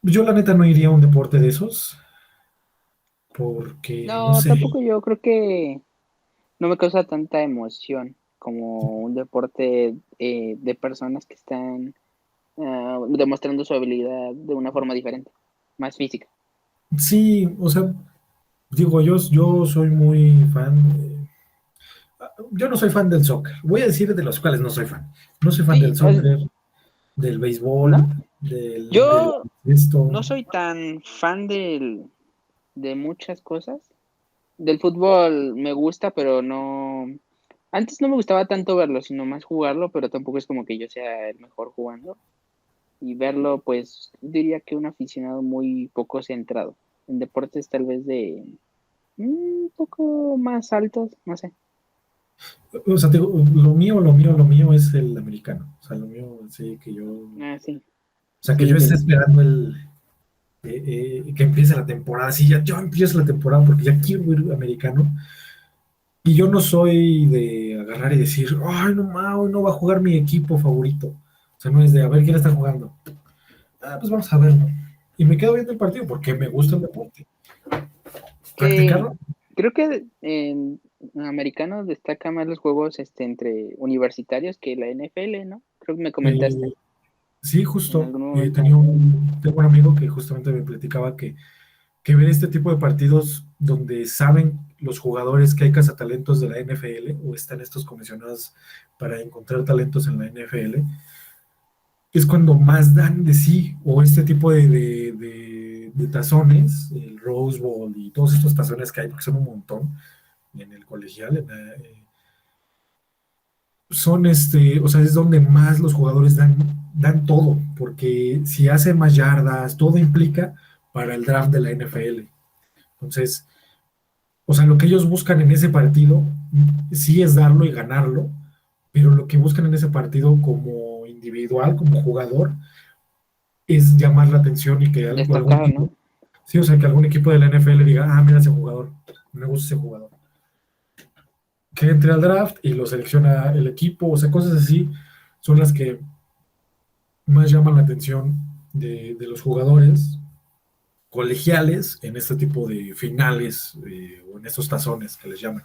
Yo la neta no iría a un deporte de esos porque, no No, sé, tampoco yo creo que no me causa tanta emoción como un deporte de personas que están demostrando su habilidad de una forma diferente, más física. sí, o sea, digo, yo soy muy fan. Yo no soy fan del soccer. Voy a decir de los cuales no soy fan. No soy fan Sí, del soccer, del béisbol, ¿no? del Yo esto. no soy tan fan de muchas cosas. Del fútbol me gusta, pero no. Antes no me gustaba tanto verlo, sino más jugarlo, pero tampoco es como que yo sea el mejor jugando. Y verlo, pues diría que un aficionado muy poco centrado. En deportes tal vez de un poco más altos, no sé. O sea, digo, lo mío es el americano. O sea, lo mío, sí, que yo. O Ah, sí, sea, que sí, yo esté entiendo. esperando que empiece la temporada. Sí, ya yo empiezo la temporada porque ya quiero ir americano. Y yo no soy de agarrar y decir, ay, no, hoy no va a jugar mi equipo favorito. O sea, no es de a ver quién está jugando. Pues vamos a verlo. Y me quedo viendo el partido porque me gusta el deporte. Que Practicarlo. creo que en americanos destaca más los juegos entre universitarios que la NFL, ¿no? Creo que me comentaste eh, sí, en justo. algún momento. Tengo un amigo que justamente me platicaba que ver este tipo de partidos donde saben los jugadores que hay cazatalentos de la NFL o están estos comisionados para encontrar talentos en la NFL, es cuando más dan de sí, o este tipo de tazones, el Rose Bowl y todos estos tazones que hay, porque son un montón en el colegial, son o sea, es donde más los jugadores dan todo, porque si hacen más yardas, todo implica para el draft de la NFL. Entonces, o sea, lo que ellos buscan en ese partido sí es darlo y ganarlo, pero lo que buscan en ese partido como individual, como jugador, es llamar la atención y que algún Destacar, equipo, ¿no? sí, o sea, que algún equipo de la NFL diga, mira ese jugador, me gusta ese jugador. Que entre al draft y lo selecciona el equipo, o sea, cosas así son las que más llaman la atención de los jugadores colegiales en este tipo de finales o en estos tazones que les llaman.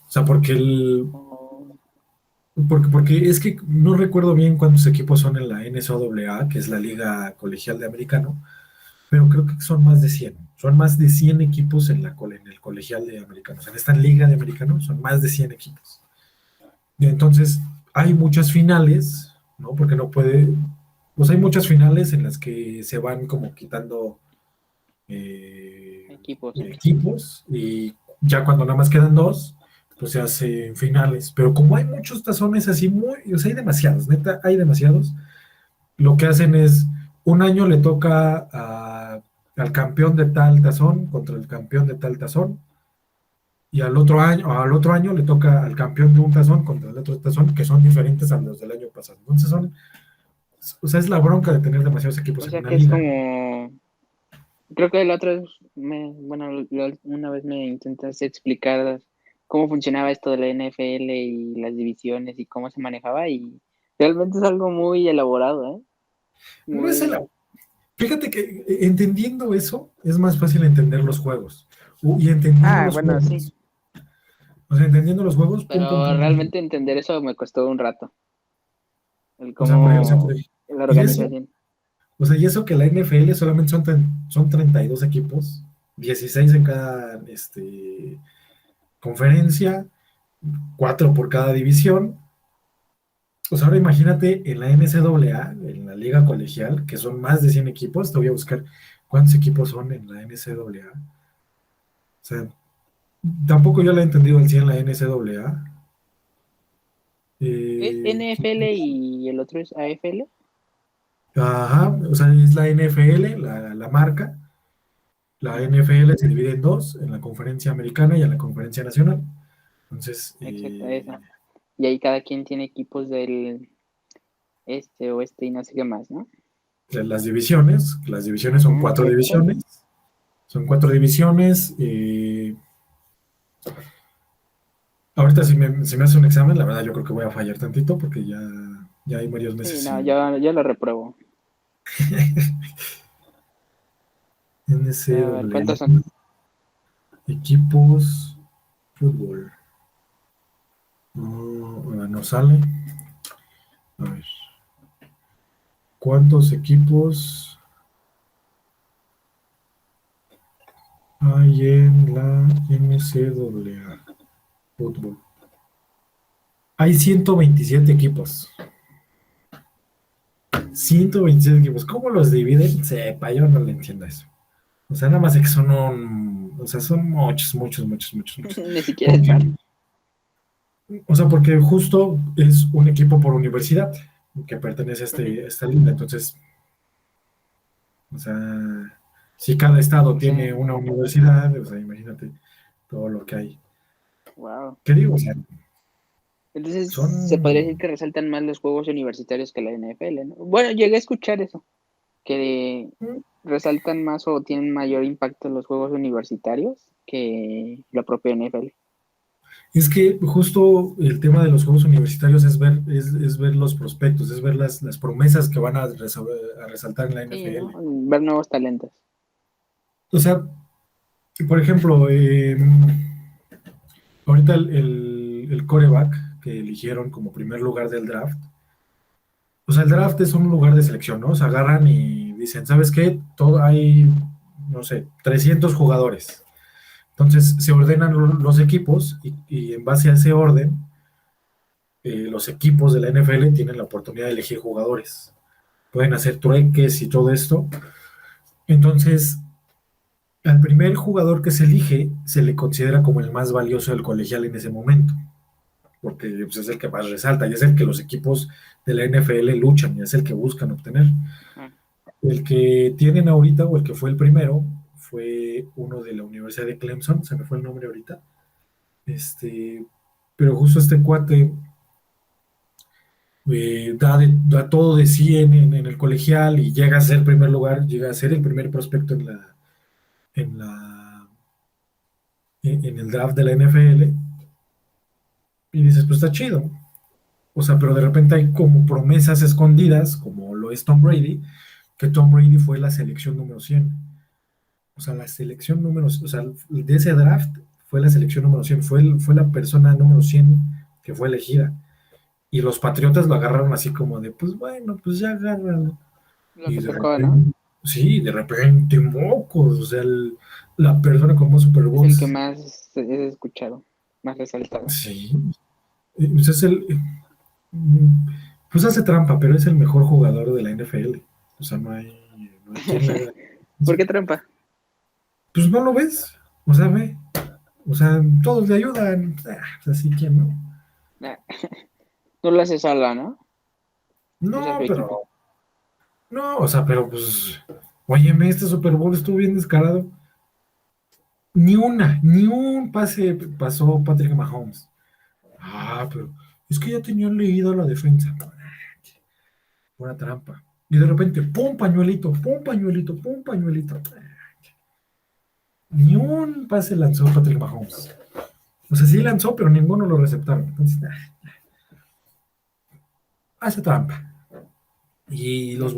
O sea, Oh, porque es que no recuerdo bien cuántos equipos son en la NCAA, que es la Liga Colegial de Americano, pero creo que son más de 100. Son más de 100 equipos en el colegial de americanos. En esta liga de americanos son más de 100 equipos. Y entonces hay muchas finales, ¿no? Porque no puede, pues hay muchas finales en las que se van como quitando equipos. equipos y ya cuando nada más quedan dos, pues se hacen finales. Pero como hay muchos tazones así, o sea, hay demasiados, neta, hay demasiados, lo que hacen es, un año le toca al campeón de tal tazón contra el campeón de tal tazón, y al otro año le toca al campeón de un tazón contra el otro tazón, que son diferentes a los del año pasado. Entonces o sea, es la bronca de tener demasiados O equipos en sea una que es liga. como, creo que la otra vez, bueno, una vez me intentaste explicar cómo funcionaba esto de la NFL y las divisiones y cómo se manejaba y realmente es algo muy elaborado, ¿eh? No es el, Muy... Fíjate que entendiendo eso, es más fácil entender los juegos. Y entendiendo Ah, los bueno, sí, juegos, o sea, entendiendo los juegos, pum, pum, pero pum, pum. realmente entender eso me costó un rato. el O sea, cómo la y eso, organización. o sea, y eso que la NFL solamente son 32 equipos, 16 en cada conferencia, 4 por cada división. Pues ahora imagínate en la NCAA, en la liga colegial, que son más de 100 equipos, te voy a buscar cuántos equipos son en la NCAA. O sea, tampoco yo la he entendido al 100 la NCAA. ¿Es Eh, NFL y el otro es AFL? ajá, o sea, es la NFL, la marca. La Ajá, NFL se divide en dos, en la conferencia americana y en la conferencia nacional. Entonces, exacto, esa. Y ahí cada quien tiene equipos del este, oeste y no sé qué más, ¿no? las divisiones son Ajá, cuatro exacto. divisiones. Son cuatro divisiones. Ahorita si me hace un examen, la verdad yo creo que voy a fallar tantito porque ya hay varios meses Sí, no, sin yo lo repruebo. A ver, NCAA. ¿cuántos son? Equipos, fútbol. No sale. A ver, ¿cuántos equipos hay en la NCAA? Fútbol. Hay 127 equipos. 127 equipos. ¿Cómo los dividen? Sepa, yo no le entiendo eso. O sea, nada más es que o sea, son muchos, muchos, muchos, muchos, muchos. Ni siquiera es Porque, bar. o sea, porque justo es un equipo por universidad que pertenece Ujú. a esta liga. Entonces, o sea, si cada estado O sea, tiene una universidad, o sea, imagínate todo lo que hay. wow. ¿Qué digo? O sea, Entonces, se podría decir son. que resaltan más los juegos universitarios que la NFL, ¿no? Bueno, llegué a escuchar eso, que resaltan más o tienen mayor impacto los juegos universitarios que la propia NFL. Es que justo el tema de los juegos universitarios es ver los prospectos, es ver las promesas que van a resaltar en la Sí, ¿no? NFL. Ver nuevos talentos. O sea, por ejemplo, ahorita el quarterback que eligieron como primer lugar del draft, o sea, el draft es un lugar de selección, ¿no? O sea, agarran y dicen, ¿sabes qué? Todo, hay, no sé, 300 jugadores. Entonces se ordenan los equipos y en base a ese orden, los equipos de la NFL tienen la oportunidad de elegir jugadores. Pueden hacer trueques y todo esto. Entonces, al primer jugador que se elige se le considera como el más valioso del colegial en ese momento, porque pues, es el que más resalta y es el que los equipos de la NFL luchan y es el que buscan obtener. Ah, El que tienen ahorita o el que fue el primero fue uno de la Universidad de Clemson, se me fue el nombre ahorita. Este, pero justo este cuate da todo de sí en el colegial y llega a ser primer lugar, llega a ser el primer prospecto en la, en el draft de la NFL, y dices, pues está chido. O sea, pero de repente hay como promesas escondidas, como lo es Tom Brady, que Tom Brady fue la selección número 100. O sea, la selección número, o sea, de ese draft fue la selección número 100, fue la persona número 100 que fue elegida. Y los Patriotas lo agarraron así como de, pues bueno, pues ya agárralo. lo Y que de tocó, ¿no? repente, sí, de repente, mocos, o sea, la persona con más Super Es el que Bowls, más es escuchado, más resaltado. sí, pues es pues hace trampa, pero es el mejor jugador de la NFL. O sea, no hay quien le haga. ¿Por qué trampa? Pues no lo ves, o sea, ve, o sea, todos le ayudan, pues así que no. Nah, no lo hace sola, ¿no? Usa su No, equipo. no, o sea, pero pues, óyeme, este Super Bowl estuvo bien descarado. Ni un pase pasó Patrick Mahomes. Pero es que ya tenían leído la defensa. Una trampa. Y de repente, pum, pañuelito, pum, pañuelito, pum, pañuelito. Ni un pase lanzó Patrick Mahomes. O sea, sí lanzó, pero ninguno lo receptaron. Entonces, hace trampa. Y Ok.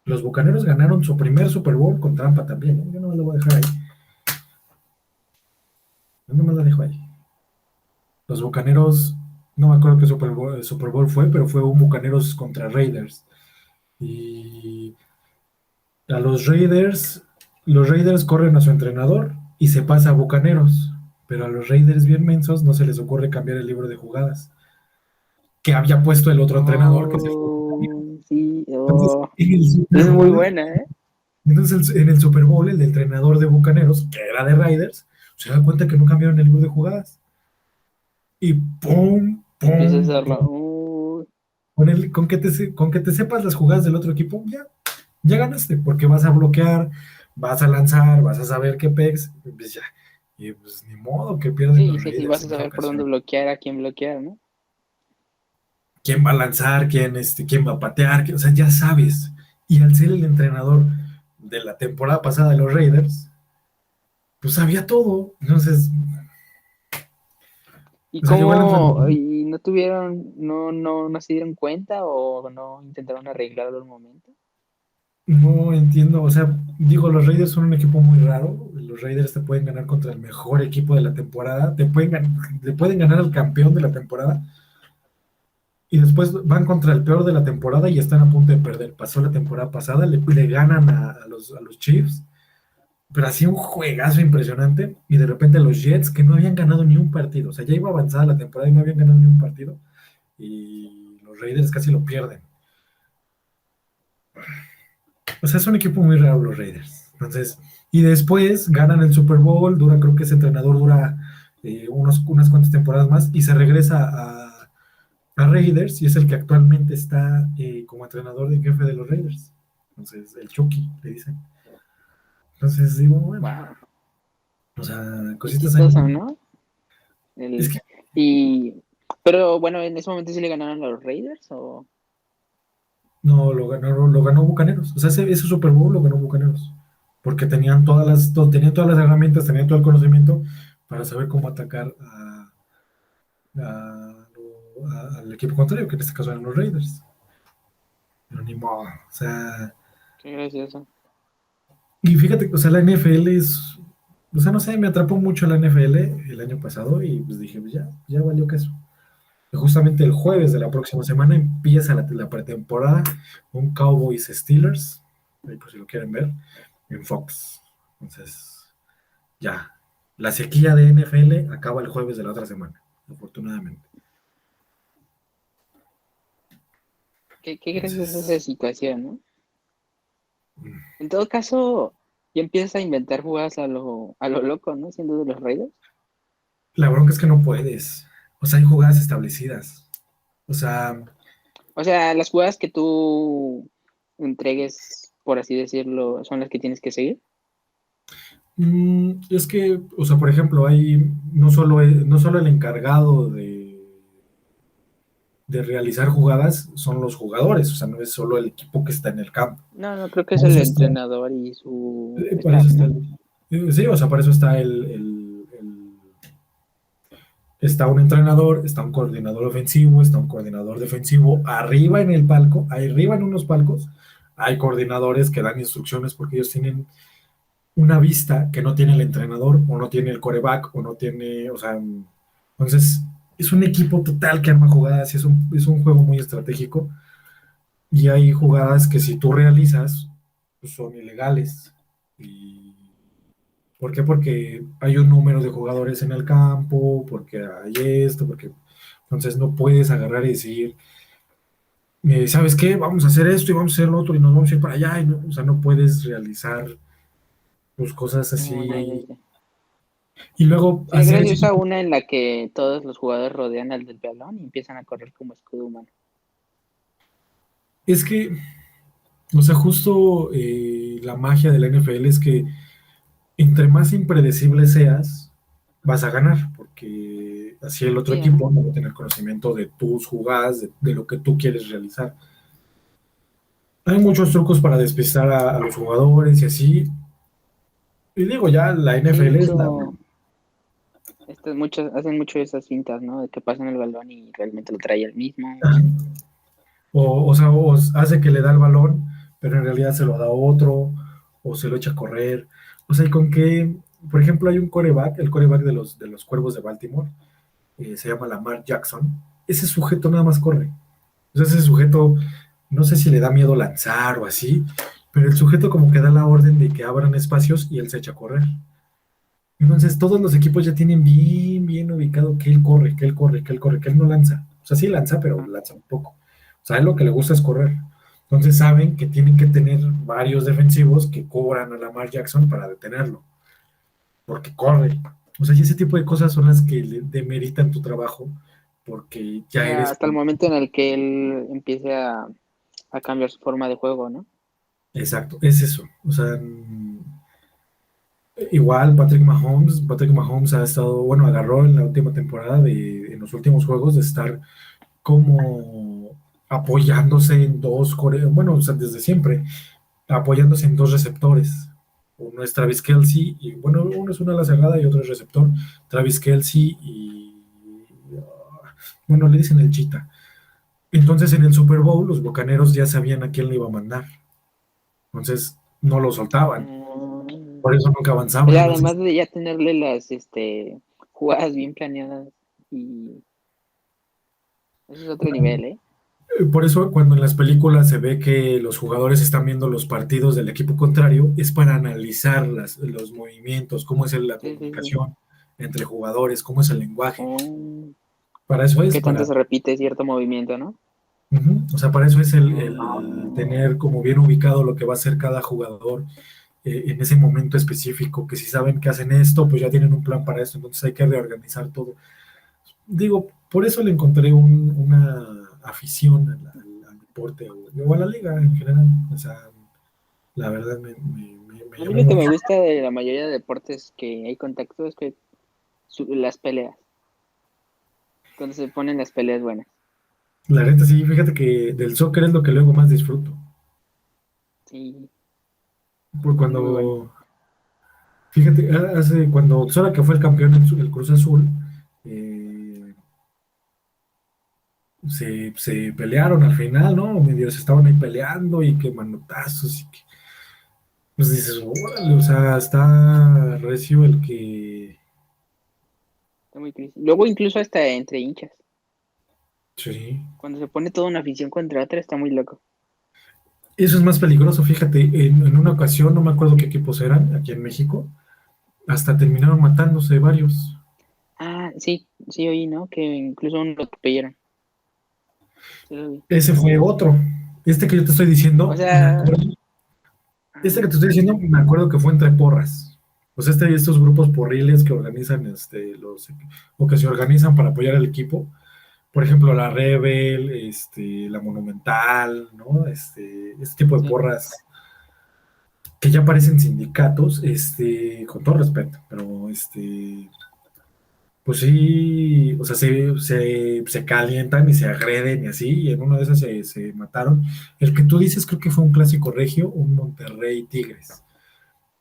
los Bucaneros ganaron su primer Super Bowl con trampa también, ¿eh? Yo no me lo voy a dejar ahí. Yo no me lo dejo ahí. Los Bucaneros no me acuerdo qué Super Bowl fue, pero fue un Bucaneros contra Raiders. Y a los Raiders corren a su entrenador y se pasa a Bucaneros. Pero a los Raiders bien mensos no se les ocurre cambiar el libro de jugadas que había puesto el otro entrenador que se fue a Bucaneros. Oh, sí, Entonces, oh, en el Super es muy Bowl, buena, ¿eh? en el Super Bowl, el entrenador de Bucaneros, que era de Raiders, se da cuenta que no cambiaron el libro de jugadas. Y pum, Empieza a pum, hacerlo. pum. Con que te sepas las jugadas del otro equipo, ya ganaste, porque vas a bloquear, vas a lanzar, vas a saber qué pegs, pues ya. Y pues ni modo que pierden Sí, los sí, sí, Raiders vas a en esa saber por dónde ocasión. bloquear, a quién bloquear, ¿no? ¿Quién va a lanzar? ¿Quién va a patear? O sea, ya sabes. Y al ser el entrenador de la temporada pasada de los Raiders, pues sabía todo. Entonces, ¿Y o sea, llegó el entrenador. cómo, y no tuvieron, no se dieron cuenta o no intentaron arreglarlo al momento? No entiendo, o sea, digo, los Raiders son un equipo muy raro. Los Raiders te pueden ganar contra el mejor equipo de la temporada, te pueden ganar al campeón de la temporada y después van contra el peor de la temporada y están a punto de perder. Pasó la temporada pasada, le ganan a los Chiefs, pero hacía un juegazo impresionante y de repente los Jets que no habían ganado ni un partido, o sea, ya iba avanzada la temporada y no habían ganado ni un partido y los Raiders casi lo pierden. O sea, es un equipo muy raro los Raiders. Entonces, y después ganan el Super Bowl, creo que ese entrenador dura unas cuantas temporadas más y se regresa a Raiders y es el que actualmente está como entrenador de jefe de los Raiders. Entonces, el Chucky, le dicen. Entonces, digo, bueno, Wow, o sea, qué cositas ahí. chistoso, ¿no? Es El, que y, pero bueno, en ese momento sí le ganaron a los Raiders o... no, lo ganó Bucaneros. O sea, ese Super Bowl lo ganó Bucaneros. Porque tenían todas las herramientas, tenían todo el conocimiento para saber cómo atacar al equipo contrario, que en este caso eran los Raiders. Pero ni modo, o sea, Qué gracioso. y fíjate, o sea, la NFL o sea, no sé, me atrapó mucho la NFL el año pasado y pues dije, pues ya valió queso. Y justamente el jueves de la próxima semana empieza la pretemporada, un Cowboys Steelers, ahí por si lo quieren ver, en Fox. Entonces, ya, la sequía de NFL acaba el jueves de la otra semana, afortunadamente. Qué graciosa esa Entonces, situación, ¿no? mm, En todo caso, ya empiezas a inventar jugadas a lo loco, ¿no? Siendo de los Raiders. la bronca es que no puedes. O sea, hay jugadas establecidas. O sea, O sea, las jugadas que tú entregues, por así decirlo, son las que tienes que seguir. es que, o sea, por ejemplo, hay no solo el encargado de realizar jugadas son los jugadores, o sea, no es solo el equipo que está en el campo. No, no, creo que es Para el eso está, entrenador y su para eso staff, está ¿no? sí, o sea, para eso está un entrenador, está un coordinador ofensivo, está un coordinador defensivo. Arriba en el palco, arriba en unos palcos, hay coordinadores que dan instrucciones porque ellos tienen una vista que no tiene el entrenador, o no tiene el coreback, o no tiene, o sea, entonces es un equipo total que arma jugadas y es un juego muy estratégico. Y hay jugadas que si tú realizas, pues son ilegales. Y ¿por qué? Porque hay un número de jugadores en el campo, porque hay esto, porque entonces no puedes agarrar y decir, ¿sabes qué? Vamos a hacer esto y vamos a hacer lo otro y nos vamos a ir para allá. O sea, no puedes realizar pues, cosas Oh, ya, ya, así. ya. Y luego Sí, es hacer ese graciosa tipo. una en la que todos los jugadores rodean al del balón y empiezan a correr como escudo humano. Es que, o sea, justo la magia de la NFL es que entre más impredecible seas, vas a ganar, porque así el otro Sí, equipo ¿no? no va a tener conocimiento de tus jugadas, de lo que tú quieres realizar. Hay muchos trucos para despistar a los jugadores y así. Y digo, ya la Sí, de NFL es la. hecho, hacen mucho esas cintas, ¿no? De que pasan el balón y realmente lo trae el mismo. O sea, o hace que le da el balón, pero en realidad se lo da a otro, o se lo echa a correr. O sea, y con que, por ejemplo, hay un coreback, el coreback de los Cuervos de Baltimore, se llama Lamar Jackson. ese sujeto nada más corre. O sea, ese sujeto, no sé si le da miedo lanzar o así, pero el sujeto como que da la orden de que abran espacios y él se echa a correr. Entonces todos los equipos ya tienen bien, bien ubicado que él corre, que él corre, que él corre, que él no lanza. O sea, sí lanza, pero Ajá. lanza un poco. O sea, a él lo que le gusta es correr. Entonces saben que tienen que tener varios defensivos que cubran a Lamar Jackson para detenerlo, porque corre. O sea, y ese tipo de cosas son las que le demeritan tu trabajo, porque O ya sea, eres... hasta el momento en el que él empiece a cambiar su forma de juego, ¿no? Exacto, es eso. O sea, igual Patrick Mahomes ha estado, bueno, agarró en la última temporada en los últimos juegos de estar como apoyándose en bueno, o sea, desde siempre, apoyándose en dos receptores. Uno es Travis Kelce, y bueno, uno es una ala cerrada y otro es receptor. Travis Kelce bueno, le dicen el Chita. Entonces en el Super Bowl los Bucaneros ya sabían a quién le iba a mandar. Entonces no lo soltaban. Mm, Por eso nunca o avanzaban. sea, Entonces además de ya tenerle las jugadas bien planeadas y eso es otro nivel, ¿eh? Por eso cuando en las películas se ve que los jugadores están viendo los partidos del equipo contrario, es para analizar los movimientos, cómo es la Sí, sí, sí. comunicación entre jugadores, cómo es el lenguaje. Oh, Para eso es, ¿qué tanto se repite cierto movimiento, no? o sea, para eso es Oh, el tener como bien ubicado lo que va a hacer cada jugador en ese momento específico, que si saben que hacen esto, pues ya tienen un plan para esto, entonces hay que reorganizar todo. Digo, por eso le encontré una afición al deporte o a la liga en general. O sea, la verdad me a mí llamó lo que me mucho. gusta de la mayoría de deportes que hay contacto es que las peleas, cuando se ponen las peleas buenas. La neta, sí, fíjate que del soccer es lo que luego más disfruto. Sí, Por es muy bueno. fíjate, cuando Sora que fue el campeón el Cruz Azul, eh, se pelearon al final, ¿no? Medio se estaban ahí peleando y que manotazos y que, pues dices, órale, o sea, está recio el que, Está muy triste. Luego incluso hasta entre hinchas. sí. Cuando se pone toda una afición contra otra está muy loco. Eso es más peligroso, fíjate, en una ocasión, no me acuerdo qué equipos eran, aquí en México, hasta terminaron matándose varios. Ah, sí, sí oí, ¿no? Que incluso uno lo atropellaron. Sí lo vi. Ese fue otro. Este que yo te estoy O diciendo, me sea, acuerdo, este que te estoy sí, diciendo, sí. me acuerdo que fue entre porras. O sea, estos grupos porriles que organizan, o que se organizan para apoyar al equipo. Por ejemplo, la Rebel, la Monumental, ¿no? Este tipo de Sí. porras que ya parecen sindicatos, con todo respeto, pero pues sí, o sea, se calientan y se agreden y así, y en una de esas se mataron. El que tú dices creo que fue un clásico regio, un Monterrey Tigres,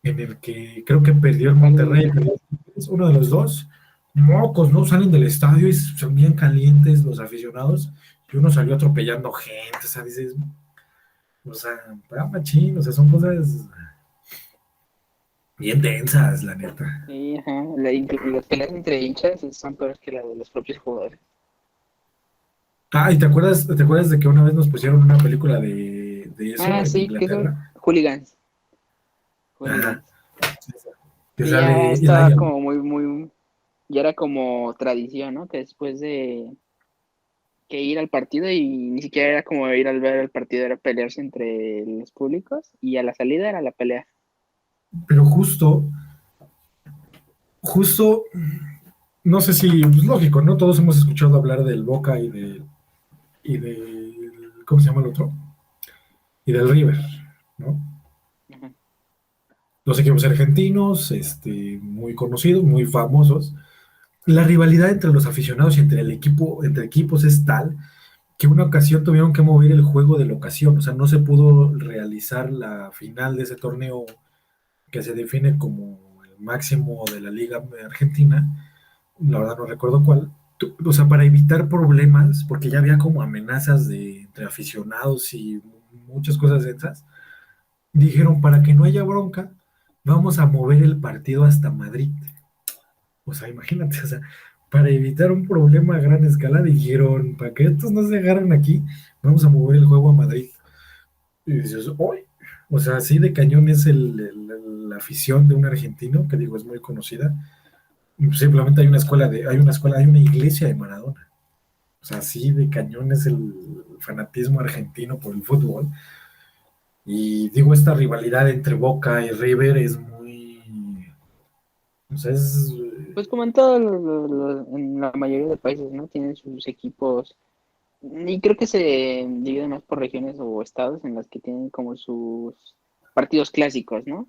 en el que creo que perdió el Monterrey, ¿Cuál? perdió el Tigres, uno de los dos. Mocos, ¿no? Salen del estadio y son bien calientes los aficionados, y uno salió atropellando gente, o sea, dices, o sea, machín, o sea, son cosas bien densas, la neta. Sí, ajá. Las peleas entre hinchas son peores que las de los propios jugadores. Ah, ¿y te acuerdas de que una vez nos pusieron una película de eso Ah, en sí, que son Inglaterra? hooligans. Ajá, Hooligans. que Sí, ya sale estaba Elijah. como ya era como tradición, ¿no? Que después de que ir al partido y ni siquiera era como ir al ver el partido, era pelearse entre los públicos y a la salida era la pelea. Pero justo, no sé si, pues lógico, ¿no? Todos hemos escuchado hablar del Boca ¿cómo se llama el otro? Y del River, ¿no? Ajá. Los equipos argentinos, muy conocidos, muy famosos. La rivalidad entre los aficionados y entre equipos es tal que una ocasión tuvieron que mover el juego de la ocasión, o sea, no se pudo realizar la final de ese torneo que se define como el máximo de la Liga Argentina, la verdad no recuerdo cuál, o sea, para evitar problemas, porque ya había como amenazas entre aficionados y muchas cosas de esas, dijeron, para que no haya bronca, vamos a mover el partido hasta Madrid. O sea, imagínate, o sea, para evitar un problema a gran escala, dijeron, para que estos no se agarren aquí, vamos a mover el juego a Madrid. Y dices, ¡uy! O sea, así de cañón es la afición de un argentino, que digo, es muy conocida. Simplemente hay una iglesia de Maradona. O sea, así de cañón es el fanatismo argentino por el fútbol. Y digo, esta rivalidad entre Boca y River es muy, o sea, es, Pues como en todos en la mayoría de países, ¿no? Tienen sus equipos. Y creo que se divide más por regiones o estados en las que tienen como sus partidos clásicos, ¿no?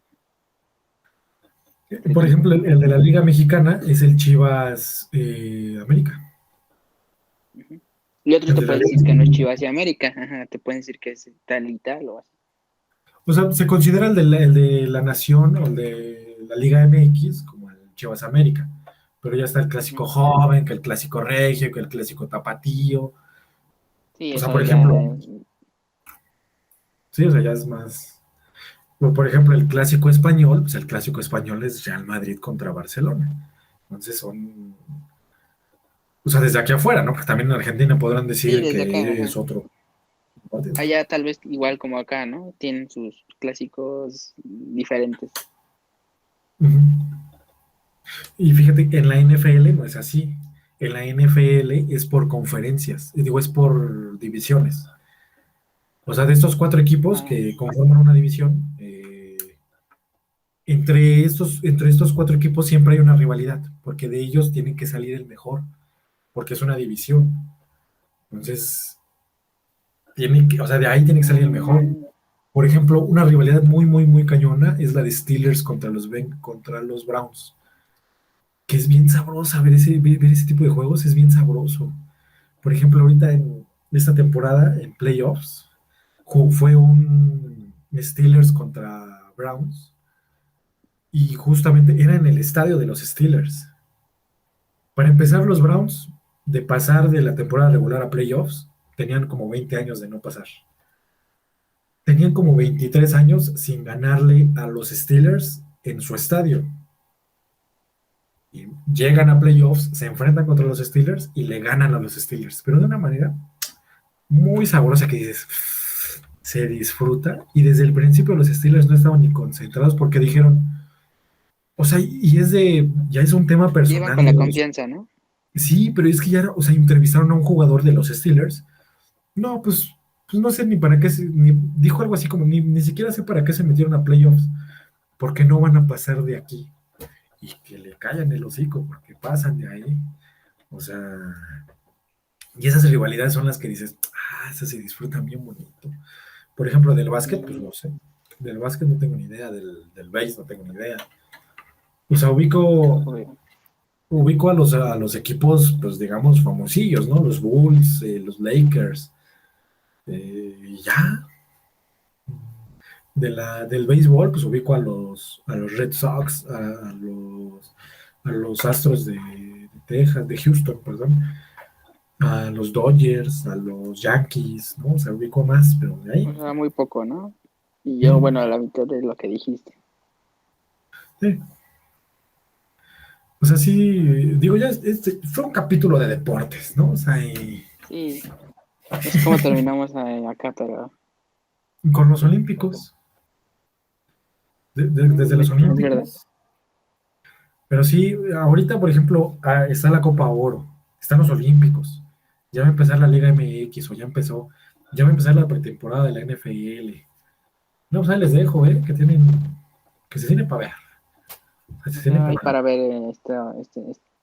Entre por equipos. ejemplo, el de la Liga Mexicana es el Chivas América. Ujú. Y otros El te de la pueden Liga, decir que no es Chivas y América, ajá, te pueden decir que es tal y tal o así. o sea, se considera el de la Nación o el de la Liga MX como el Chivas América, pero ya está el clásico Ujú. joven, que el clásico regio, que el clásico tapatío. Sí, O sea, eso por ya. ejemplo, sí, o sea, ya es más. O por ejemplo, el clásico español, pues el clásico español es Real Madrid contra Barcelona. Entonces son, o sea, desde aquí afuera, ¿no? Porque también en Argentina podrán Sí, decir desde acá, que ajá. es otro partido. Allá tal vez igual como acá, ¿no? Tienen sus clásicos diferentes. Ujú. Y fíjate, en la NFL no es así. En la NFL es por conferencias, y digo, es por divisiones. O sea, de estos cuatro equipos Ah, que conforman una división, entre estos cuatro equipos siempre hay una rivalidad, porque de ellos tienen que salir el mejor, porque es una división. Entonces, o sea, de ahí tiene que salir el mejor. mm, Por ejemplo, una rivalidad muy, muy, muy cañona es la de Steelers contra los Browns, que es bien sabrosa ver ese tipo de juegos, es bien sabroso. Por ejemplo, ahorita en esta temporada, en playoffs, fue un Steelers contra Browns y justamente era en el estadio de los Steelers. Para empezar, los Browns, de pasar de la temporada regular a playoffs, tenían como 20 años de no pasar. Tenían como 23 años sin ganarle a los Steelers en su estadio. Y llegan a playoffs, se enfrentan contra los Steelers y le ganan a los Steelers, pero de una manera muy sabrosa que dices, se disfruta. Y desde el principio los Steelers no estaban ni concentrados porque dijeron, o sea, ya es un tema llevan personal con de la ellos. confianza, ¿no? Sí, pero es que ya, o sea, entrevistaron a un jugador de los Steelers. No, pues no sé ni para qué, dijo algo así como, ni siquiera sé para qué se metieron a playoffs, porque no van a pasar de aquí. Y que le callan el hocico, porque pasan de ahí. O sea, y esas rivalidades son las que dices, esas se disfrutan bien bonito. Por ejemplo, del básquet, pues Mm, no sé. Del básquet no tengo ni idea, del base no tengo ni idea. O sea, ubico a los equipos, pues digamos, famosillos, ¿no? Los Bulls, los Lakers, y ya. Del béisbol, pues ubico a los Red Sox, a los Astros de Texas, de Houston, perdón, a los Dodgers, a los Yankees, ¿no? O sea, ubico más, pero de o ahí. sea, muy poco, ¿no? Y Sí, yo, bueno, a la mitad de lo que dijiste. sí. O sea, sí, digo, ya fue un capítulo de deportes, ¿no? O sea, y Sí, no sé cómo terminamos acá, pero con los Olímpicos, desde los es verdad. Olímpicos. Pero sí, ahorita, por ejemplo, está la Copa Oro, están los Olímpicos, ya va a empezar la Liga MX o ya va a empezar la pretemporada de la NFL. No, pues ahí les dejo, que se tiene para ver, que se O tiene sea, para hay ver. para ver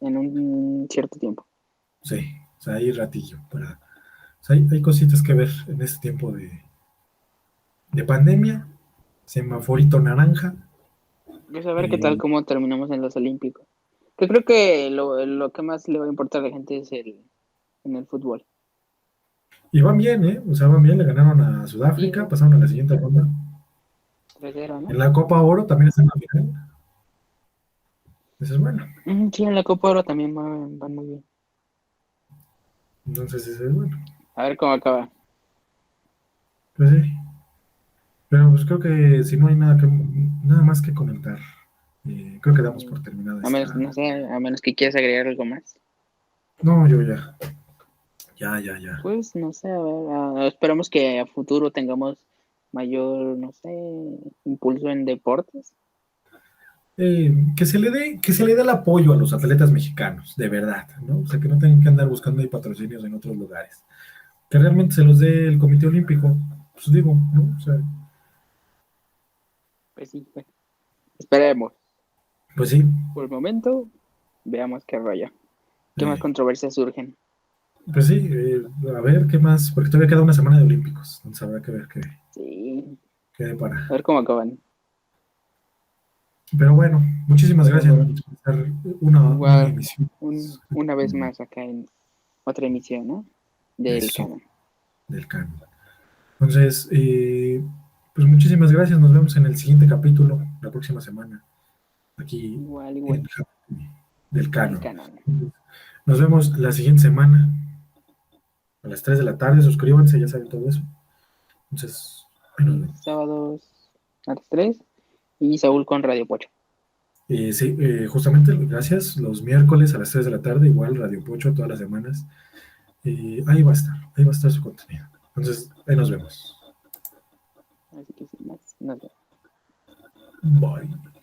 en un cierto tiempo. Sí, o sea, hay ratillo o sea, hay cositas que ver en este tiempo de pandemia, semaforito naranja, Pues a ver qué tal eh, cómo terminamos en los Olímpicos. Yo creo que lo que más le va a importar a la gente es en el fútbol. y van bien, ¿eh? O sea, van bien, le ganaron a Sí, Sudáfrica, pasaron a la siguiente ronda. 3-0, ¿no? En la Copa Oro también están en la final. Eso es bueno. Sí, en la Copa Oro también van muy bien. Entonces, eso es bueno. A ver cómo acaba. Pues sí. Pero pues creo que si no hay nada más que comentar, creo que damos por terminada A menos, esta. no sé, a menos que quieras agregar algo más. No, yo ya. Ya, ya, ya. Pues no sé, a ver, esperamos que a futuro tengamos mayor, no sé, impulso en deportes. Que se le dé el apoyo a los atletas mexicanos, de verdad, ¿no? O sea, que no tengan que andar buscando ahí patrocinios en otros lugares. Que realmente se los dé el Comité Olímpico, pues digo, ¿no? O sea, Pues sí, pues, esperemos. pues sí, Por el momento, veamos qué rollo. ¿Qué más eh, controversias surgen? pues sí, a ver qué más, porque todavía queda una semana de Olímpicos, entonces habrá que ver Sí, qué a depara. ver cómo acaban. Pero bueno, muchísimas Pero gracias bueno, Manix, por estar una igual, emisión una vez más acá en otra emisión, ¿no? Del eso, canon. del canon. Entonces, pues muchísimas gracias, nos vemos en el siguiente capítulo, la próxima semana, aquí Igual, igual, en del del canon. canon. Nos vemos la siguiente semana a las 3 de la tarde, suscríbanse, ya saben todo eso. Entonces, ahí nos Sí, vemos. sábados a las 3 y Saúl con Radio Pocho. Sí, justamente, gracias, los miércoles a las 3 de la tarde, igual Radio Pocho todas las semanas. Ahí va a estar su contenido. Entonces, ahí nos vemos. Así que sin más, nos vemos. Bye.